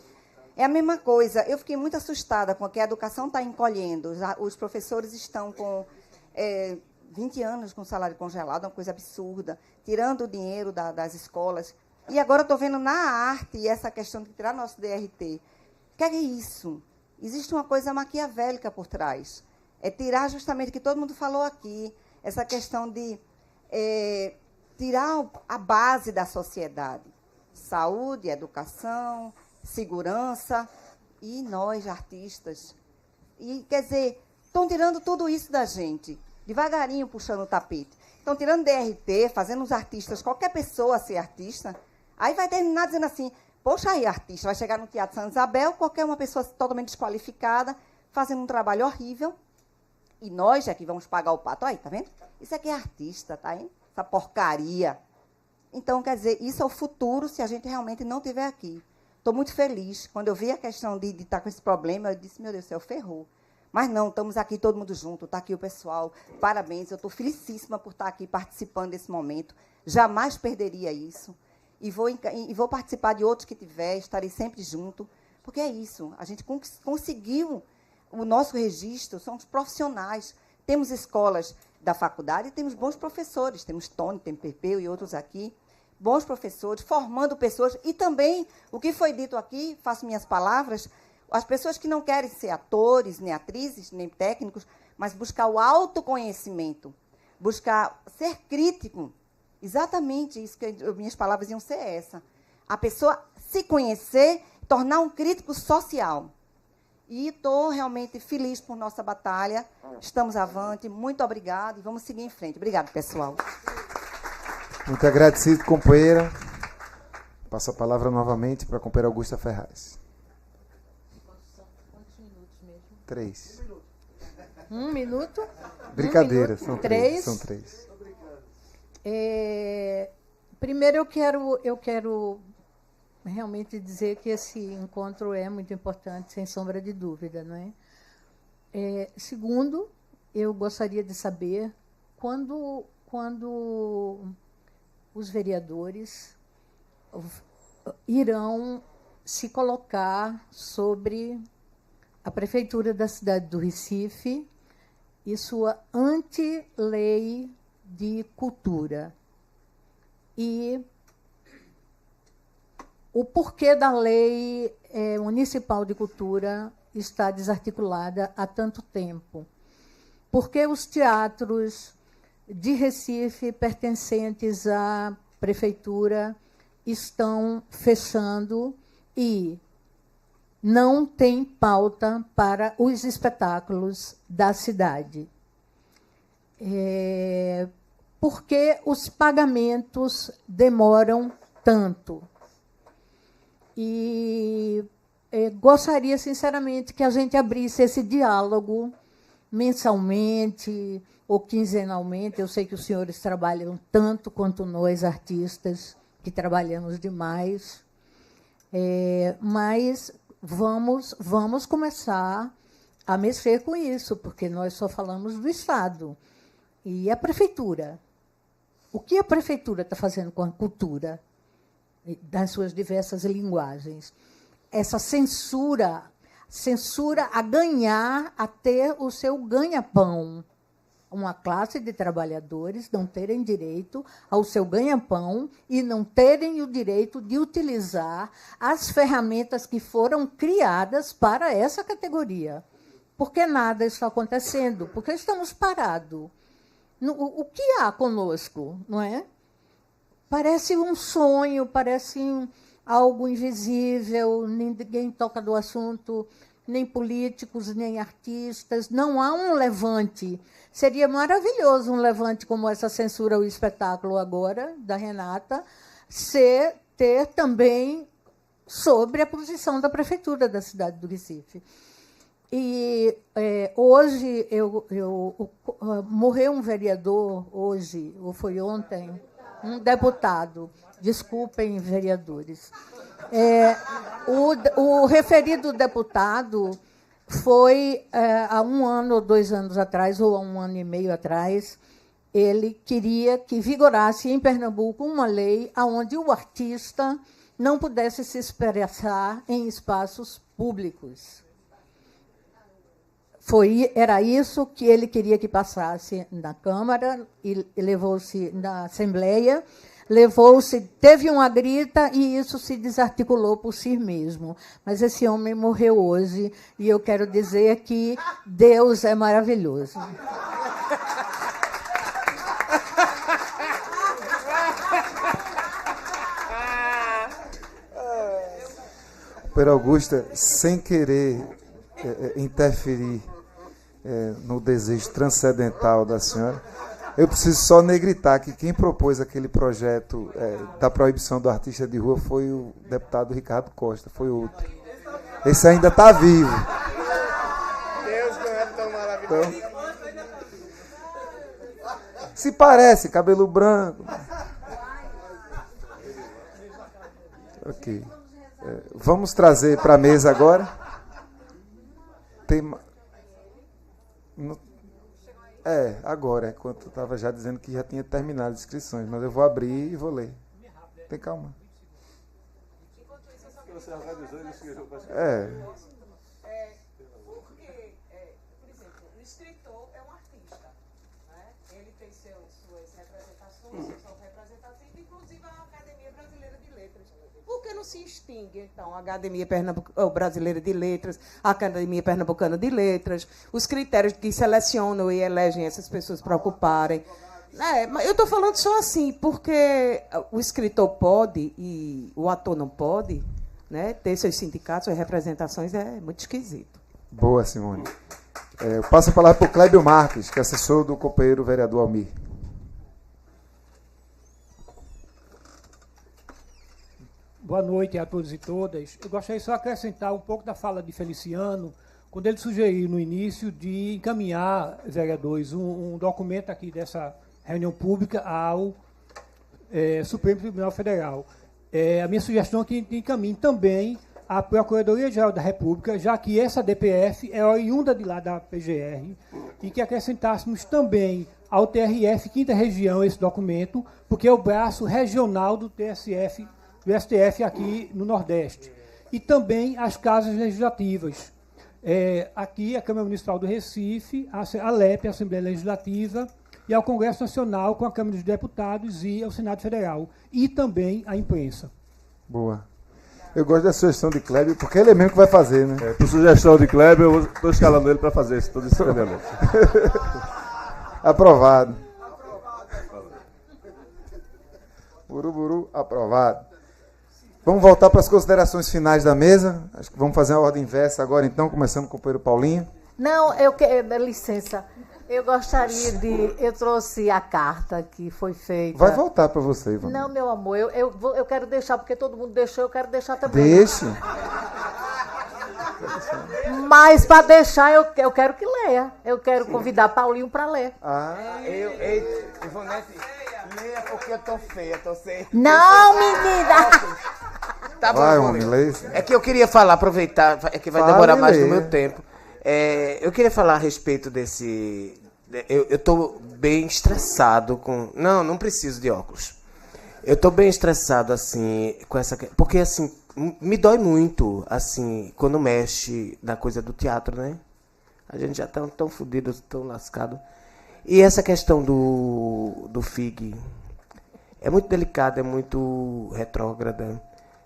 É a mesma coisa. Eu fiquei muito assustada com que a educação está encolhendo. Os professores estão com 20 anos com salário congelado, uma coisa absurda, tirando o dinheiro das escolas. E agora estou vendo na arte essa questão de tirar nosso DRT. O que é isso? Existe uma coisa maquiavélica por trás. É tirar justamente o que todo mundo falou aqui, essa questão de tirar a base da sociedade. Saúde, educação, segurança, e nós, artistas. E, quer dizer, estão tirando tudo isso da gente, devagarinho puxando o tapete. Estão tirando DRT, fazendo os artistas, qualquer pessoa ser artista, aí vai terminar dizendo assim, poxa, aí, artista, vai chegar no Teatro Santa Isabel, qualquer uma pessoa totalmente desqualificada, fazendo um trabalho horrível, e nós é que vamos pagar o pato. Aí, tá vendo? Isso aqui é artista, tá vendo? Essa porcaria. Então, quer dizer, isso é o futuro se a gente realmente não estiver aqui. Estou muito feliz. Quando eu vi a questão de estar com esse problema, eu disse, meu Deus do céu, ferrou. Mas não, estamos aqui todo mundo junto, está aqui o pessoal. Parabéns, eu estou felicíssima por estar aqui participando desse momento. Jamais perderia isso. E vou participar de outros que tiver, estarei sempre junto, porque é isso. A gente conseguiu o nosso registro, somos profissionais. Temos escolas da faculdade e temos bons professores. Temos Tony, tem Pepeu e outros aqui. Bons professores, formando pessoas, e também, o que foi dito aqui, faço minhas palavras, as pessoas que não querem ser atores, nem atrizes, nem técnicos, mas buscar o autoconhecimento, buscar ser crítico, exatamente isso, que minhas palavras iam ser essa. A pessoa se conhecer, tornar um crítico social. E estou realmente feliz por nossa batalha, estamos avante, muito obrigada, e vamos seguir em frente. Obrigada, pessoal. Muito agradecido, companheira. Passo a palavra novamente para a companheira Augusta Ferraz. Quantos minutos mesmo? 3. 1 minuto? Brincadeira, 1 minuto? são 3. São 3. Primeiro, eu quero realmente dizer que esse encontro é muito importante, sem sombra de dúvida, não é? Segundo, eu gostaria de saber quando os vereadores irão se colocar sobre a Prefeitura da cidade do Recife e sua anti-lei de cultura. E o porquê da lei municipal de cultura está desarticulada há tanto tempo. Porque os teatros de Recife, pertencentes à prefeitura, estão fechando e não tem pauta para os espetáculos da cidade. Por que os pagamentos demoram tanto? E gostaria, sinceramente, que a gente abrisse esse diálogo mensalmente ou quinzenalmente. Eu sei que os senhores trabalham tanto quanto nós, artistas, que trabalhamos demais, mas vamos começar a mexer com isso, porque nós só falamos do Estado. E a prefeitura? O que a prefeitura está fazendo com a cultura, das suas diversas linguagens? Essa censura a ganhar, a ter o seu ganha-pão. uma classe de trabalhadores não terem direito ao seu ganha-pão e não terem o direito de utilizar as ferramentas que foram criadas para essa categoria. Porque nada está acontecendo, porque estamos parados. O que há conosco, não é? Parece um sonho, parece algo invisível, ninguém toca do assunto, nem políticos, nem artistas, não há um levante. Seria maravilhoso um levante como essa censura ao espetáculo agora, da Renata, ter também sobre a posição da prefeitura da cidade do Recife. E hoje morreu um vereador, hoje, ou foi ontem, um deputado, desculpem, vereadores. O referido deputado foi, há 1 ano ou 2 anos atrás, ou há 1 ano e meio atrás, ele queria que vigorasse em Pernambuco uma lei onde o artista não pudesse se expressar em espaços públicos. Era isso que ele queria que passasse na Câmara, e levou-se na Assembleia, teve uma grita e isso se desarticulou por si mesmo. Mas esse homem morreu hoje e eu quero dizer que Deus é maravilhoso. Pedro Augusta, sem querer interferir no desejo transcendental da senhora, eu preciso só negritar que quem propôs aquele projeto da proibição do artista de rua foi o deputado Ricardo Costa, foi outro. Esse ainda está vivo. Deus não é tão maravilhoso. Então, se parece, cabelo branco. Ok. Vamos trazer para a mesa agora. Agora, enquanto eu estava já dizendo que já tinha terminado as inscrições, mas eu vou abrir e vou ler. Tem calma. Você organizou e escreveu para Porque, por exemplo, o escritor é um artista, né? Ele tem suas representações, seus representantes, inclusive a Academia Brasileira de Letras. Por que não se extingue, então, a Academia Brasileira de Letras, a Academia Pernambucana de Letras, os critérios que selecionam e elegem essas pessoas para ocuparem? Mas eu estou falando só assim, porque o escritor pode e o ator não pode, né? Ter seus sindicatos, suas representações, é muito esquisito. Boa, Simone. Eu passo a palavra para o Clébio Marques, que é assessor do companheiro vereador Almir. Boa noite a todos e todas. Eu gostaria só de acrescentar um pouco da fala de Feliciano, quando ele sugeriu no início de encaminhar, vereadores, um documento aqui dessa reunião pública ao Supremo Tribunal Federal. A minha sugestão é que encaminhe também à Procuradoria-Geral da República, já que essa DPF é oriunda de lá da PGR, e que acrescentássemos também ao TRF, 5ª Região, esse documento, porque é o braço regional do STF aqui no Nordeste. E também as casas legislativas. Aqui, a Câmara Municipal do Recife, a ALEP, a Assembleia Legislativa, e ao Congresso Nacional, com a Câmara dos Deputados e ao Senado Federal. E também a imprensa. Boa. Eu gosto da sugestão de Kleber, porque ele é mesmo que vai fazer, né? Por sugestão de Kleber, eu estou escalando ele para fazer todo esse treinamento. Aprovado. Buruburu, aprovado. Vamos voltar para as considerações finais da mesa. Acho que vamos fazer a ordem inversa agora, então, começando com o companheiro Paulinho. Não, licença. Eu gostaria de... Eu trouxe a carta que foi feita... Vai voltar para você, Ivan. Não, meu amor, eu quero deixar, porque todo mundo deixou, eu quero deixar também. Deixe. Mas, para deixar, eu quero que leia. Eu quero convidar Paulinho para ler. Ivonete, leia porque eu tô feia, tô sem... Não, menina! Tá bom, vai, homem, leia. É que eu queria falar, aproveitar, é que vai demorar mais do meu tempo. Eu queria falar a respeito desse... Eu estou bem estressado com... Não preciso de óculos. Eu estou bem estressado, assim, com essa... Porque, assim, me dói muito, assim, quando mexe na coisa do teatro, né? A gente já tá tão fudido, tão lascado. E essa questão do FIG é muito delicada, é muito retrógrada,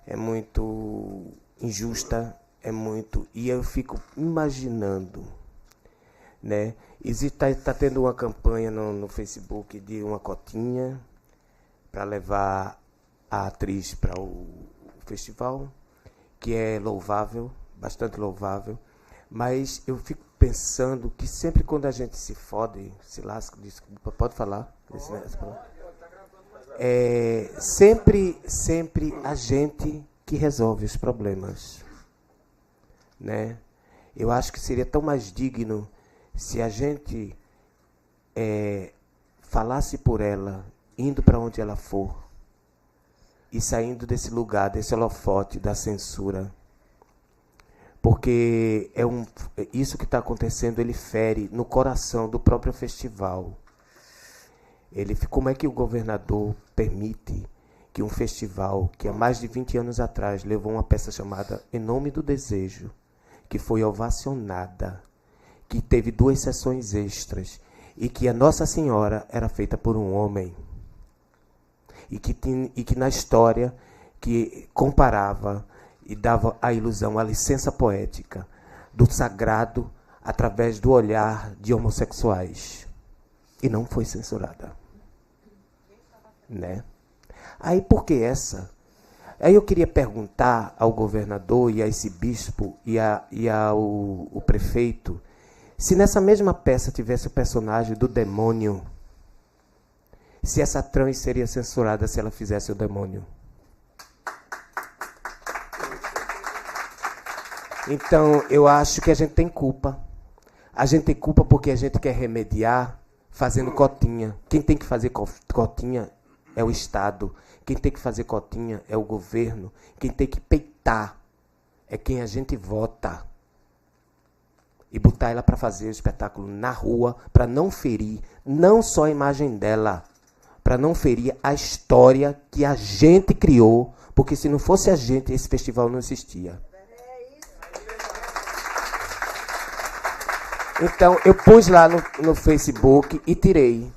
é muito injusta, e eu fico imaginando, né? Tá tendo uma campanha no Facebook de uma cotinha para levar a atriz para o festival, que é louvável, bastante louvável, mas eu fico pensando que sempre quando a gente se fode, se lasca, desculpa, pode falar? Sempre a gente que resolve os problemas, né? Eu acho que seria tão mais digno se a gente falasse por ela, indo para onde ela for, e saindo desse lugar, desse holofote da censura. Porque isso que está acontecendo, ele fere no coração do próprio festival. Como é que o governador permite que um festival que há mais de 20 anos atrás levou uma peça chamada Em Nome do Desejo, que foi ovacionada, que teve 2 sessões extras, e que a Nossa Senhora era feita por um homem, e que na história que comparava e dava a ilusão, a licença poética do sagrado através do olhar de homossexuais, e não foi censurada, né? Aí por que essa? Aí eu queria perguntar ao governador e a esse bispo e ao prefeito, se nessa mesma peça tivesse o personagem do demônio, se essa trans seria censurada se ela fizesse o demônio. Então, eu acho que a gente tem culpa. A gente tem culpa porque a gente quer remediar fazendo cotinha. Quem tem que fazer cotinha é o Estado. Quem tem que fazer cotinha é o governo. Quem tem que peitar é quem a gente vota. E botar ela para fazer o espetáculo na rua, para não ferir não só a imagem dela, para não ferir a história que a gente criou, porque se não fosse a gente, esse festival não existia. Então, eu pus lá no Facebook e tirei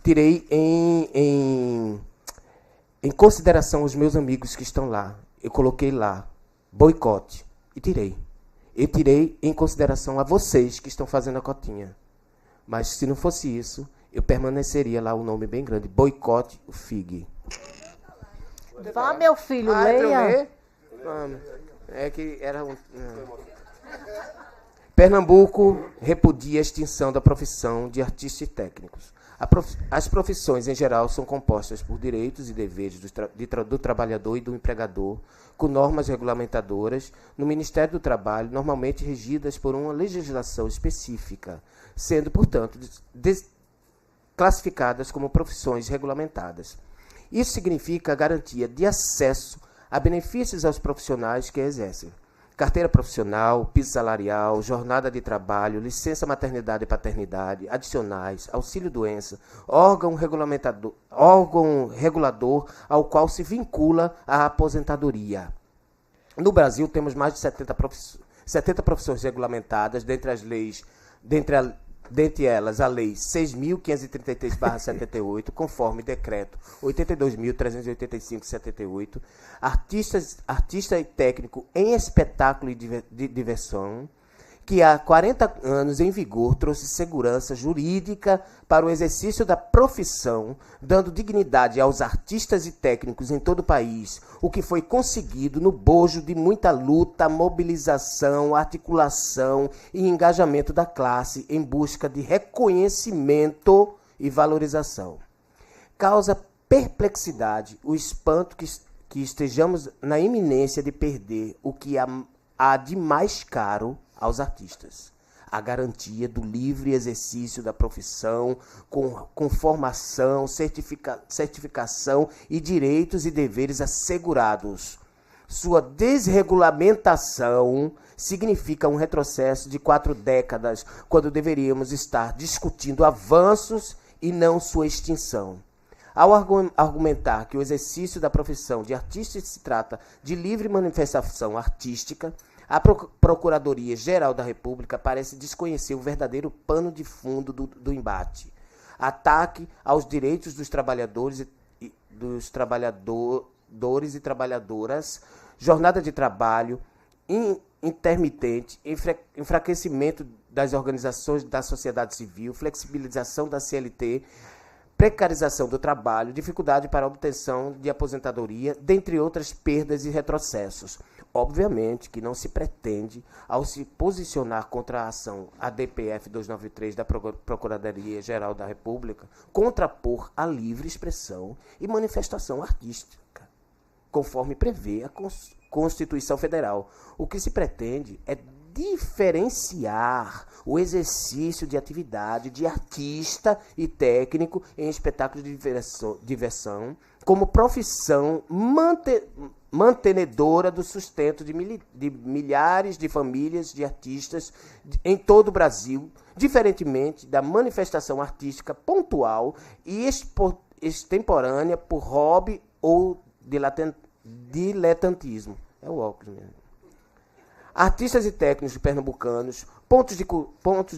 em consideração os meus amigos que estão lá. Eu coloquei lá, boicote, e tirei. Eu tirei em consideração a vocês que estão fazendo a cotinha. Mas se não fosse isso, eu permaneceria lá o nome bem grande, boicote o FIG. Vá, meu filho, leia. É que era um... Pernambuco repudia a extinção da profissão de artistas e técnicos. As profissões, em geral, são compostas por direitos e deveres do trabalhador e do empregador, com normas regulamentadoras no Ministério do Trabalho, normalmente regidas por uma legislação específica, sendo, portanto, classificadas como profissões regulamentadas. Isso significa a garantia de acesso a benefícios aos profissionais que a exercem. Carteira profissional, piso salarial, jornada de trabalho, licença maternidade e paternidade, adicionais, auxílio-doença, órgão regulador ao qual se vincula a aposentadoria. No Brasil, temos mais de 70 profissões regulamentadas, dentre elas a Lei 6.533/78, conforme Decreto 82.385/78, artista e técnico em espetáculo e de diversão, que há 40 anos em vigor trouxe segurança jurídica para o exercício da profissão, dando dignidade aos artistas e técnicos em todo o país, o que foi conseguido no bojo de muita luta, mobilização, articulação e engajamento da classe em busca de reconhecimento e valorização. Causa perplexidade o espanto que estejamos na iminência de perder o que há de mais caro aos artistas: a garantia do livre exercício da profissão, com formação, certificação e direitos e deveres assegurados. Sua desregulamentação significa um retrocesso de 4 décadas, quando deveríamos estar discutindo avanços e não sua extinção. Ao argumentar que o exercício da profissão de artista se trata de livre manifestação artística, a Procuradoria-Geral da República parece desconhecer o verdadeiro pano de fundo do embate. ataque aos direitos dos trabalhadores e trabalhadoras, jornada de trabalho intermitente, enfraquecimento das organizações da sociedade civil, flexibilização da CLT, precarização do trabalho, dificuldade para a obtenção de aposentadoria, dentre outras perdas e retrocessos. Obviamente que não se pretende, ao se posicionar contra a ação ADPF 293 da Procuradoria-Geral da República, contrapor a livre expressão e manifestação artística, conforme prevê a Constituição Federal. O que se pretende é diferenciar o exercício de atividade de artista e técnico em espetáculos de diversão como profissão mantenedora do sustento de milhares de famílias de artistas em todo o Brasil, diferentemente da manifestação artística pontual e extemporânea por hobby ou diletantismo. É o óculos mesmo. Artistas e técnicos pernambucanos, pontos de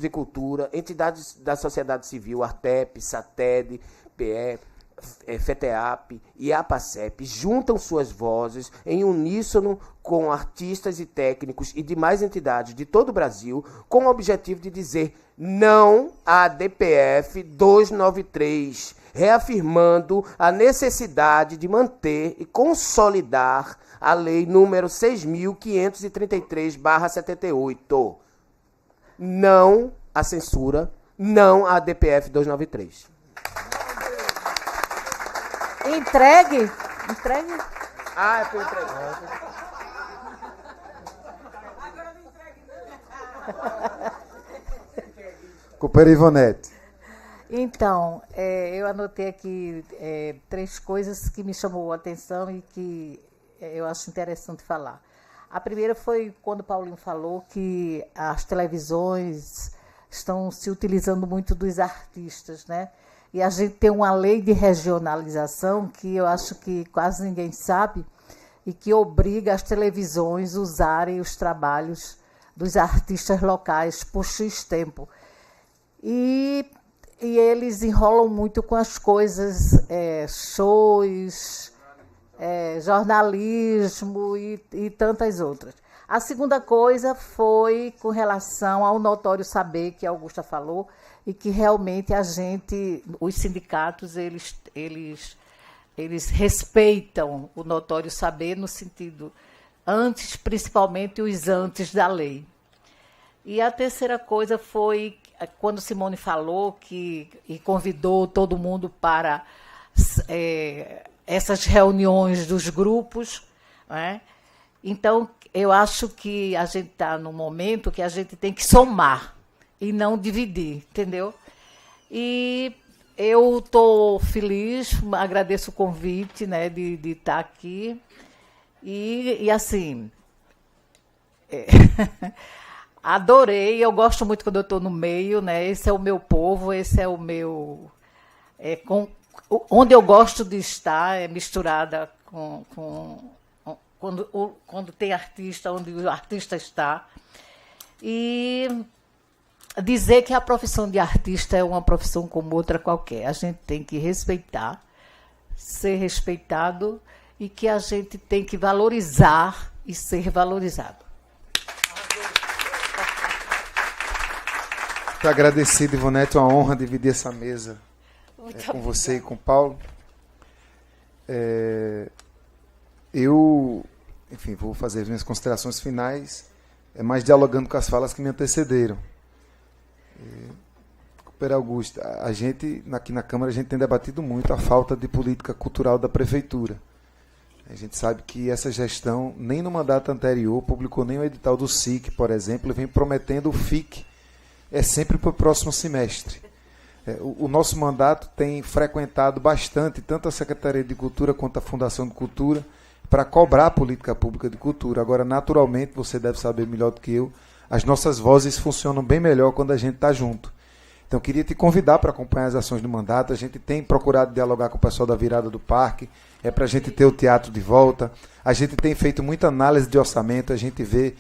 cultura, entidades da sociedade civil, Artep, SATED, PE, FETEAP e APACEP juntam suas vozes em uníssono com artistas e técnicos e demais entidades de todo o Brasil com o objetivo de dizer não à DPF 293, reafirmando a necessidade de manter e consolidar a Lei número 6.533/78. Não à censura, não à DPF 293. Entregue. Ah, foi entregue. Companheira Ivonete. Então, eu anotei aqui 3 coisas que me chamou a atenção e que eu acho interessante falar. A primeira foi quando o Paulinho falou que as televisões estão se utilizando muito dos artistas, né? E a gente tem uma lei de regionalização que eu acho que quase ninguém sabe e que obriga as televisões a usarem os trabalhos dos artistas locais por X tempo. E eles enrolam muito com as coisas, shows, jornalismo e tantas outras. A segunda coisa foi com relação ao notório saber que a Augusta falou e que realmente os sindicatos, eles respeitam o notório saber no sentido antes, principalmente os antes da lei. E a terceira coisa foi quando Simone falou e convidou todo mundo para essas reuniões dos grupos, né? Então, eu acho que a gente está num momento que a gente tem que somar e não dividir, entendeu? E eu estou feliz, agradeço o convite, né, de estar aqui. E assim, adorei, eu gosto muito quando eu estou no meio, né? Esse é o meu povo, esse é o meu... onde eu gosto de estar, misturada quando tem artista, onde o artista está. E dizer que a profissão de artista é uma profissão como outra qualquer. A gente tem que respeitar, ser respeitado e que a gente tem que valorizar e ser valorizado. Muito agradecido, Ivonete, uma honra dividir essa mesa com você e com o Paulo. Eu, enfim, vou fazer as minhas considerações finais, mais dialogando com as falas que me antecederam. Companheira Augusta, a gente, aqui na Câmara, a gente tem debatido muito a falta de política cultural da Prefeitura. A gente sabe que essa gestão, nem no mandato anterior, publicou nem o edital do SIC, por exemplo, e vem prometendo o FIC, sempre para o próximo semestre. O nosso mandato tem frequentado bastante, tanto a Secretaria de Cultura quanto a Fundação de Cultura, para cobrar a política pública de cultura. Agora, naturalmente, você deve saber melhor do que eu, as nossas vozes funcionam bem melhor quando a gente está junto. Então, eu queria te convidar para acompanhar as ações do mandato. A gente tem procurado dialogar com o pessoal da Virada do Parque, para a gente ter o teatro de volta. A gente tem feito muita análise de orçamento, a gente vê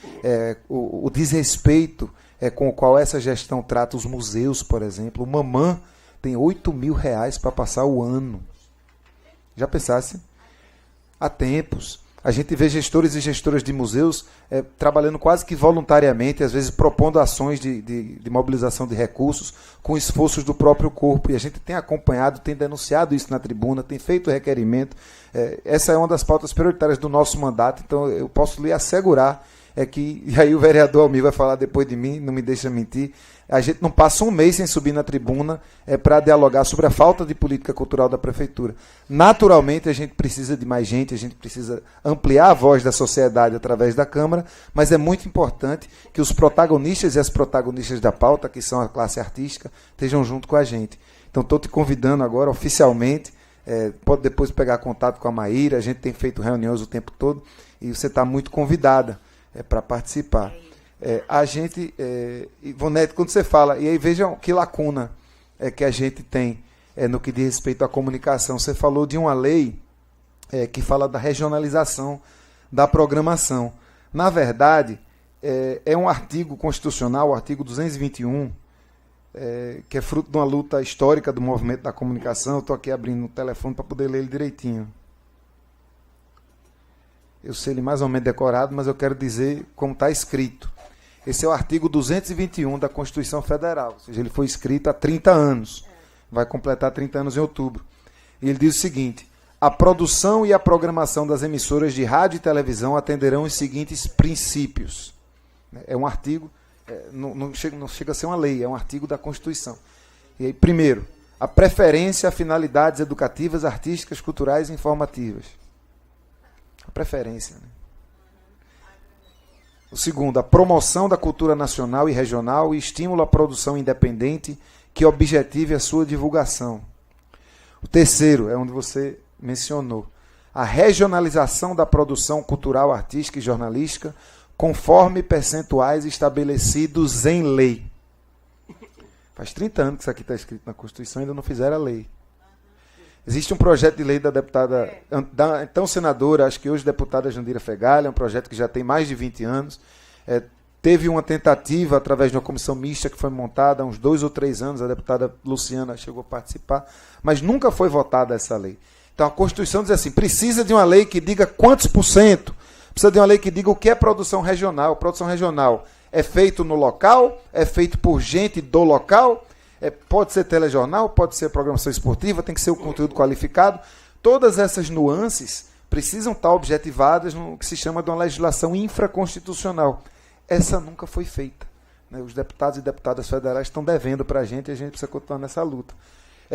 o desrespeito com o qual essa gestão trata os museus, por exemplo. O Mamã tem R$8.000 para passar o ano. Já pensasse? Há tempos. A gente vê gestores e gestoras de museus trabalhando quase que voluntariamente, às vezes propondo ações de mobilização de recursos com esforços do próprio corpo. E a gente tem acompanhado, tem denunciado isso na tribuna, tem feito requerimento. Essa é uma das pautas prioritárias do nosso mandato, então eu posso lhe assegurar e aí o vereador Almir vai falar depois de mim, não me deixa mentir, a gente não passa um mês sem subir na tribuna para dialogar sobre a falta de política cultural da prefeitura. Naturalmente, a gente precisa de mais gente, a gente precisa ampliar a voz da sociedade através da Câmara, mas é muito importante que os protagonistas e as protagonistas da pauta, que são a classe artística, estejam junto com a gente. Então, estou te convidando agora, oficialmente, pode depois pegar contato com a Maíra, a gente tem feito reuniões o tempo todo, e você está muito convidada para participar. A gente, Ivonete, quando você fala, e aí vejam que lacuna que a gente tem no que diz respeito à comunicação. Você falou de uma lei que fala da regionalização da programação. Na verdade, é um artigo constitucional, o artigo 221, que é fruto de uma luta histórica do movimento da comunicação. Eu estou aqui abrindo o telefone para poder ler ele direitinho. Eu sei ele mais ou menos decorado, mas eu quero dizer como está escrito. Esse é o artigo 221 da Constituição Federal, ou seja, ele foi escrito há 30 anos, vai completar 30 anos em outubro. E ele diz o seguinte: a produção e a programação das emissoras de rádio e televisão atenderão os seguintes princípios. É um artigo, não chega a ser uma lei, é um artigo da Constituição. E aí, primeiro, a preferência a finalidades educativas, artísticas, culturais e informativas. A preferência. O segundo, a promoção da cultura nacional e regional e estímulo à produção independente que objetive a sua divulgação. O terceiro, é onde você mencionou, a regionalização da produção cultural, artística e jornalística conforme percentuais estabelecidos em lei. Faz 30 anos que isso aqui está escrito na Constituição e ainda não fizeram a lei. Existe um projeto de lei da deputada, da então senadora, acho que hoje deputada Jandira Fegali, é um projeto que já tem mais de 20 anos. Teve uma tentativa através de uma comissão mista que foi montada há uns 2 ou 3 anos, a deputada Luciana chegou a participar, mas nunca foi votada essa lei. Então a Constituição diz assim, precisa de uma lei que diga quantos %, precisa de uma lei que diga o que é produção regional. Produção regional é feito no local, é feito por gente do local, pode ser telejornal, pode ser programação esportiva, tem que ser o conteúdo qualificado. Todas essas nuances precisam estar objetivadas no que se chama de uma legislação infraconstitucional. Essa nunca foi feita. Os deputados e deputadas federais estão devendo para a gente e a gente precisa continuar nessa luta.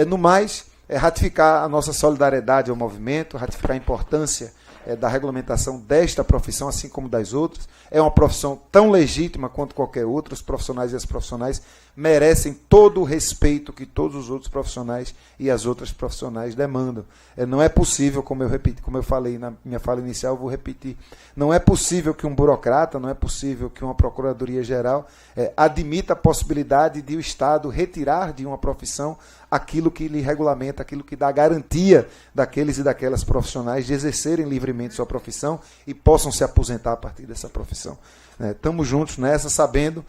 No mais, ratificar a nossa solidariedade ao movimento, ratificar a importância da regulamentação desta profissão, assim como das outras. É uma profissão tão legítima quanto qualquer outra. Os profissionais e as profissionais merecem todo o respeito que todos os outros profissionais e as outras profissionais demandam. Não é possível, como eu falei na minha fala inicial, vou repetir, não é possível que um burocrata, não é possível que uma Procuradoria-Geral admita a possibilidade de o Estado retirar de uma profissão aquilo que lhe regulamenta, aquilo que dá garantia daqueles e daquelas profissionais de exercerem livremente sua profissão e possam se aposentar a partir dessa profissão. Estamos juntos nessa, sabendo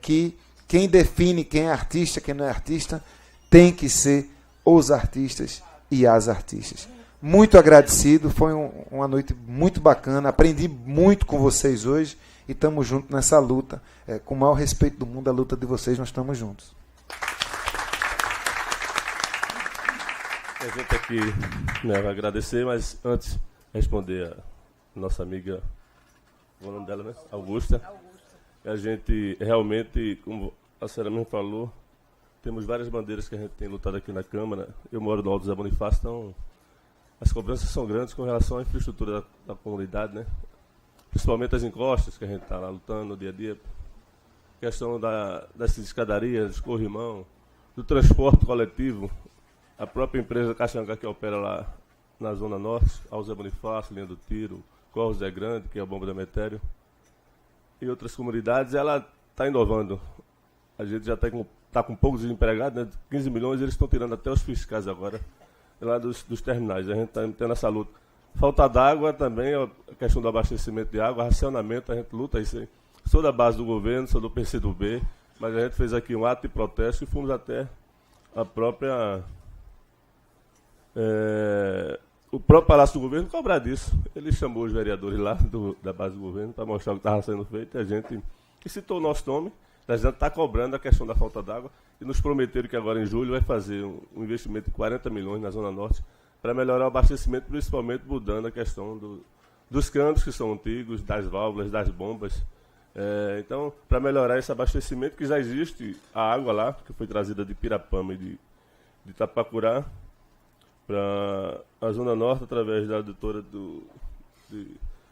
que quem define quem é artista, quem não é artista, tem que ser os artistas e as artistas. Muito agradecido, foi uma noite muito bacana, aprendi muito com vocês hoje e estamos juntos nessa luta. Com o maior respeito do mundo, a luta de vocês, nós estamos juntos. A gente aqui vai agradecer, mas antes responder a nossa amiga, o nome dela, né? Augusta. A gente realmente, como a senhora mesmo falou, temos várias bandeiras que a gente tem lutado aqui na Câmara. Eu moro no Alto Zé Bonifácio, então as cobranças são grandes com relação à infraestrutura da comunidade, né? Principalmente as encostas que a gente está lá lutando no dia a dia. Questão das escadarias, dos corrimão, do transporte coletivo. A própria empresa Caxangá, que opera lá na Zona Norte, Alto Zé Bonifácio, Linha do Tiro, Corro Zé Grande, que é a Bomba da Metério, e outras comunidades, ela está inovando. A gente já está com poucos desempregados, né? 15 milhões, eles estão tirando até os fiscais agora, lá dos terminais. A gente está tendo essa luta. Falta d'água também, a questão do abastecimento de água, racionamento, a gente luta isso aí. Sou da base do governo, sou do PCdoB, mas a gente fez aqui um ato de protesto e fomos até o próprio Palácio do Governo cobrar disso. Ele chamou os vereadores lá da base do governo para mostrar o que estava sendo feito, e a gente, que citou o nosso nome, a gente está cobrando a questão da falta d'água, e nos prometeram que agora em julho vai fazer um investimento de 40 milhões na Zona Norte para melhorar o abastecimento, principalmente mudando a questão dos canos que são antigos, das válvulas, das bombas. Então, para melhorar esse abastecimento, que já existe a água lá, que foi trazida de Pirapama e de Itapacurá, para a Zona Norte, através da adutora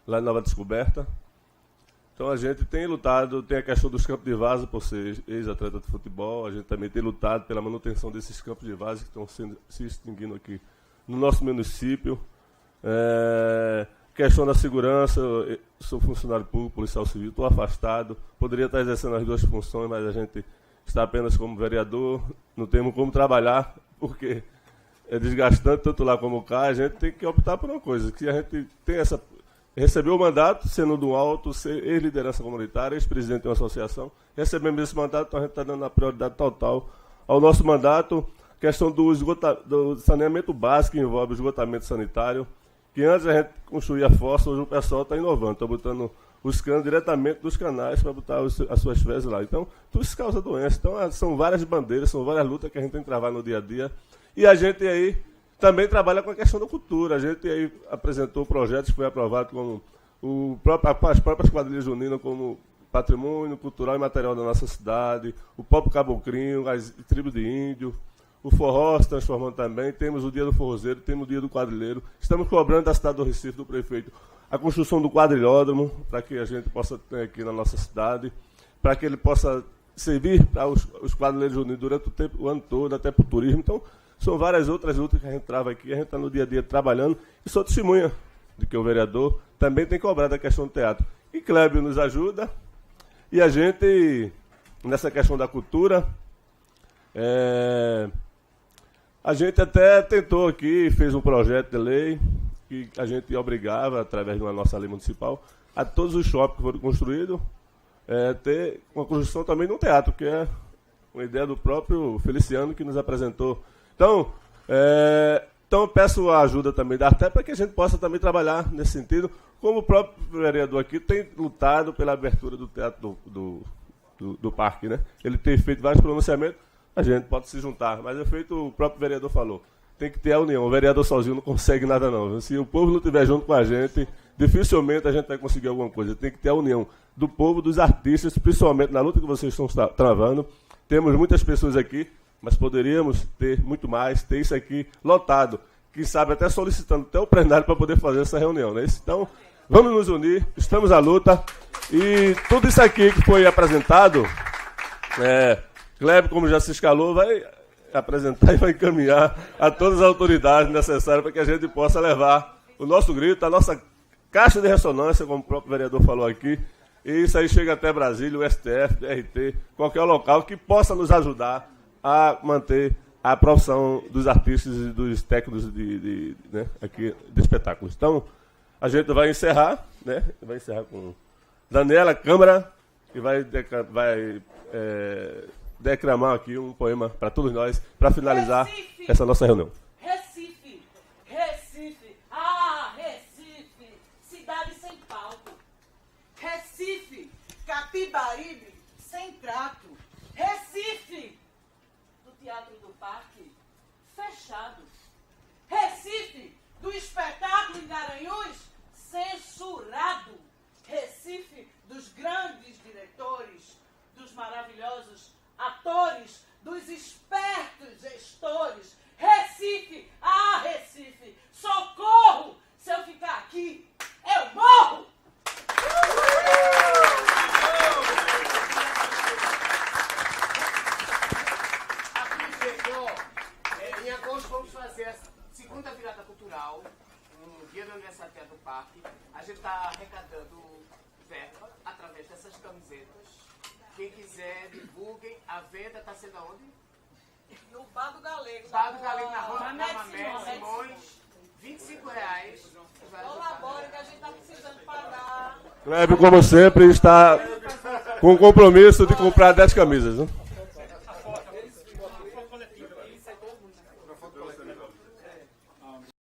lá em Nova Descoberta. Então, a gente tem lutado, tem a questão dos campos de várzea, por ser ex-atleta de futebol, a gente também tem lutado pela manutenção desses campos de várzea que estão se extinguindo aqui no nosso município. Questão da segurança, eu sou funcionário público, policial civil, estou afastado, poderia estar exercendo as duas funções, mas a gente está apenas como vereador, não temos como trabalhar, porque é desgastante tanto lá como cá, a gente tem que optar por uma coisa, que a gente tem recebeu o mandato, sendo do alto, ser ex-liderança comunitária, ex-presidente de uma associação, recebemos esse mandato, então a gente está dando a prioridade total ao nosso mandato, questão do saneamento básico, que envolve o esgotamento sanitário, que antes a gente construía fossa, hoje o pessoal está inovando, está botando os canos diretamente dos canais para botar as suas fezes lá. Então, tudo isso causa doença. Então, são várias bandeiras, são várias lutas que a gente tem que travar no dia a dia. E a gente aí também trabalha com a questão da cultura. A gente aí apresentou projetos que foi aprovado como as próprias quadrilhas juninas como patrimônio cultural e material da nossa cidade, o próprio cabocrinho, as tribos de índio, o forró se transformando também, temos o dia do forrozeiro, temos o dia do quadrilheiro. Estamos cobrando da cidade do Recife, do prefeito, a construção do quadrilhódromo, para que a gente possa ter aqui na nossa cidade, para que ele possa servir para os quadrilheiros unidos durante o ano todo, até para o turismo. Então, são várias outras lutas que a gente trava aqui, a gente está no dia a dia trabalhando, e sou testemunha de que o vereador também tem cobrado a questão do teatro. E Clébio nos ajuda, e a gente, nessa questão da cultura, a gente até tentou aqui, fez um projeto de lei que a gente obrigava, através de uma nossa lei municipal, a todos os shoppings que foram construídos, ter uma construção também de um teatro, que é uma ideia do próprio Feliciano que nos apresentou. Então, eu peço a ajuda também da Arte para que a gente possa também trabalhar nesse sentido, como o próprio vereador aqui tem lutado pela abertura do teatro do parque, né? Ele tem feito vários pronunciamentos. A gente pode se juntar, mas é feito, o próprio vereador falou, tem que ter a união. O vereador sozinho não consegue nada não. Se o povo não estiver junto com a gente, dificilmente a gente vai conseguir alguma coisa. Tem que ter a união do povo, dos artistas, principalmente na luta que vocês estão travando. Temos muitas pessoas aqui, mas poderíamos ter muito mais, ter isso aqui lotado. Quem sabe até solicitando até o plenário para poder fazer essa reunião, né? Então, vamos nos unir, estamos à luta. E tudo isso aqui que foi apresentado, Clébio, como já se escalou, vai apresentar e vai encaminhar a todas as autoridades necessárias para que a gente possa levar o nosso grito, a nossa caixa de ressonância, como o próprio vereador falou aqui, e isso aí chega até Brasília, o STF, o DRT, qualquer local que possa nos ajudar a manter a profissão dos artistas e dos técnicos né, aqui de espetáculos. Então, a gente vai encerrar, né? Vai encerrar com Daniela Câmara, que vai declamar aqui um poema para todos nós, para finalizar Recife, essa nossa reunião. Recife, Recife, cidade sem palco. Recife, Capibaribe, sem trato. Recife, do Teatro do Parque, fechado. Recife, do espetáculo em Garanhuns, censurado. Recife, dos grandes diretores, dos maravilhosos atores, dos espertos gestores. Recife, Recife, socorro! Se eu ficar aqui, eu morro! Em agosto vamos fazer a segunda virada cultural, no dia do aniversário do Teatro do Parque. A gente está arrecadando verba através dessas camisetas. Quem quiser, divulguem. A venda está sendo aonde? No Bar do Galego. Bar do Galego, na rua da Mamé Simões. R$25. Colabore que a gente está precisando pagar. Clébio, como sempre, está com o compromisso de comprar 10 camisas. Né?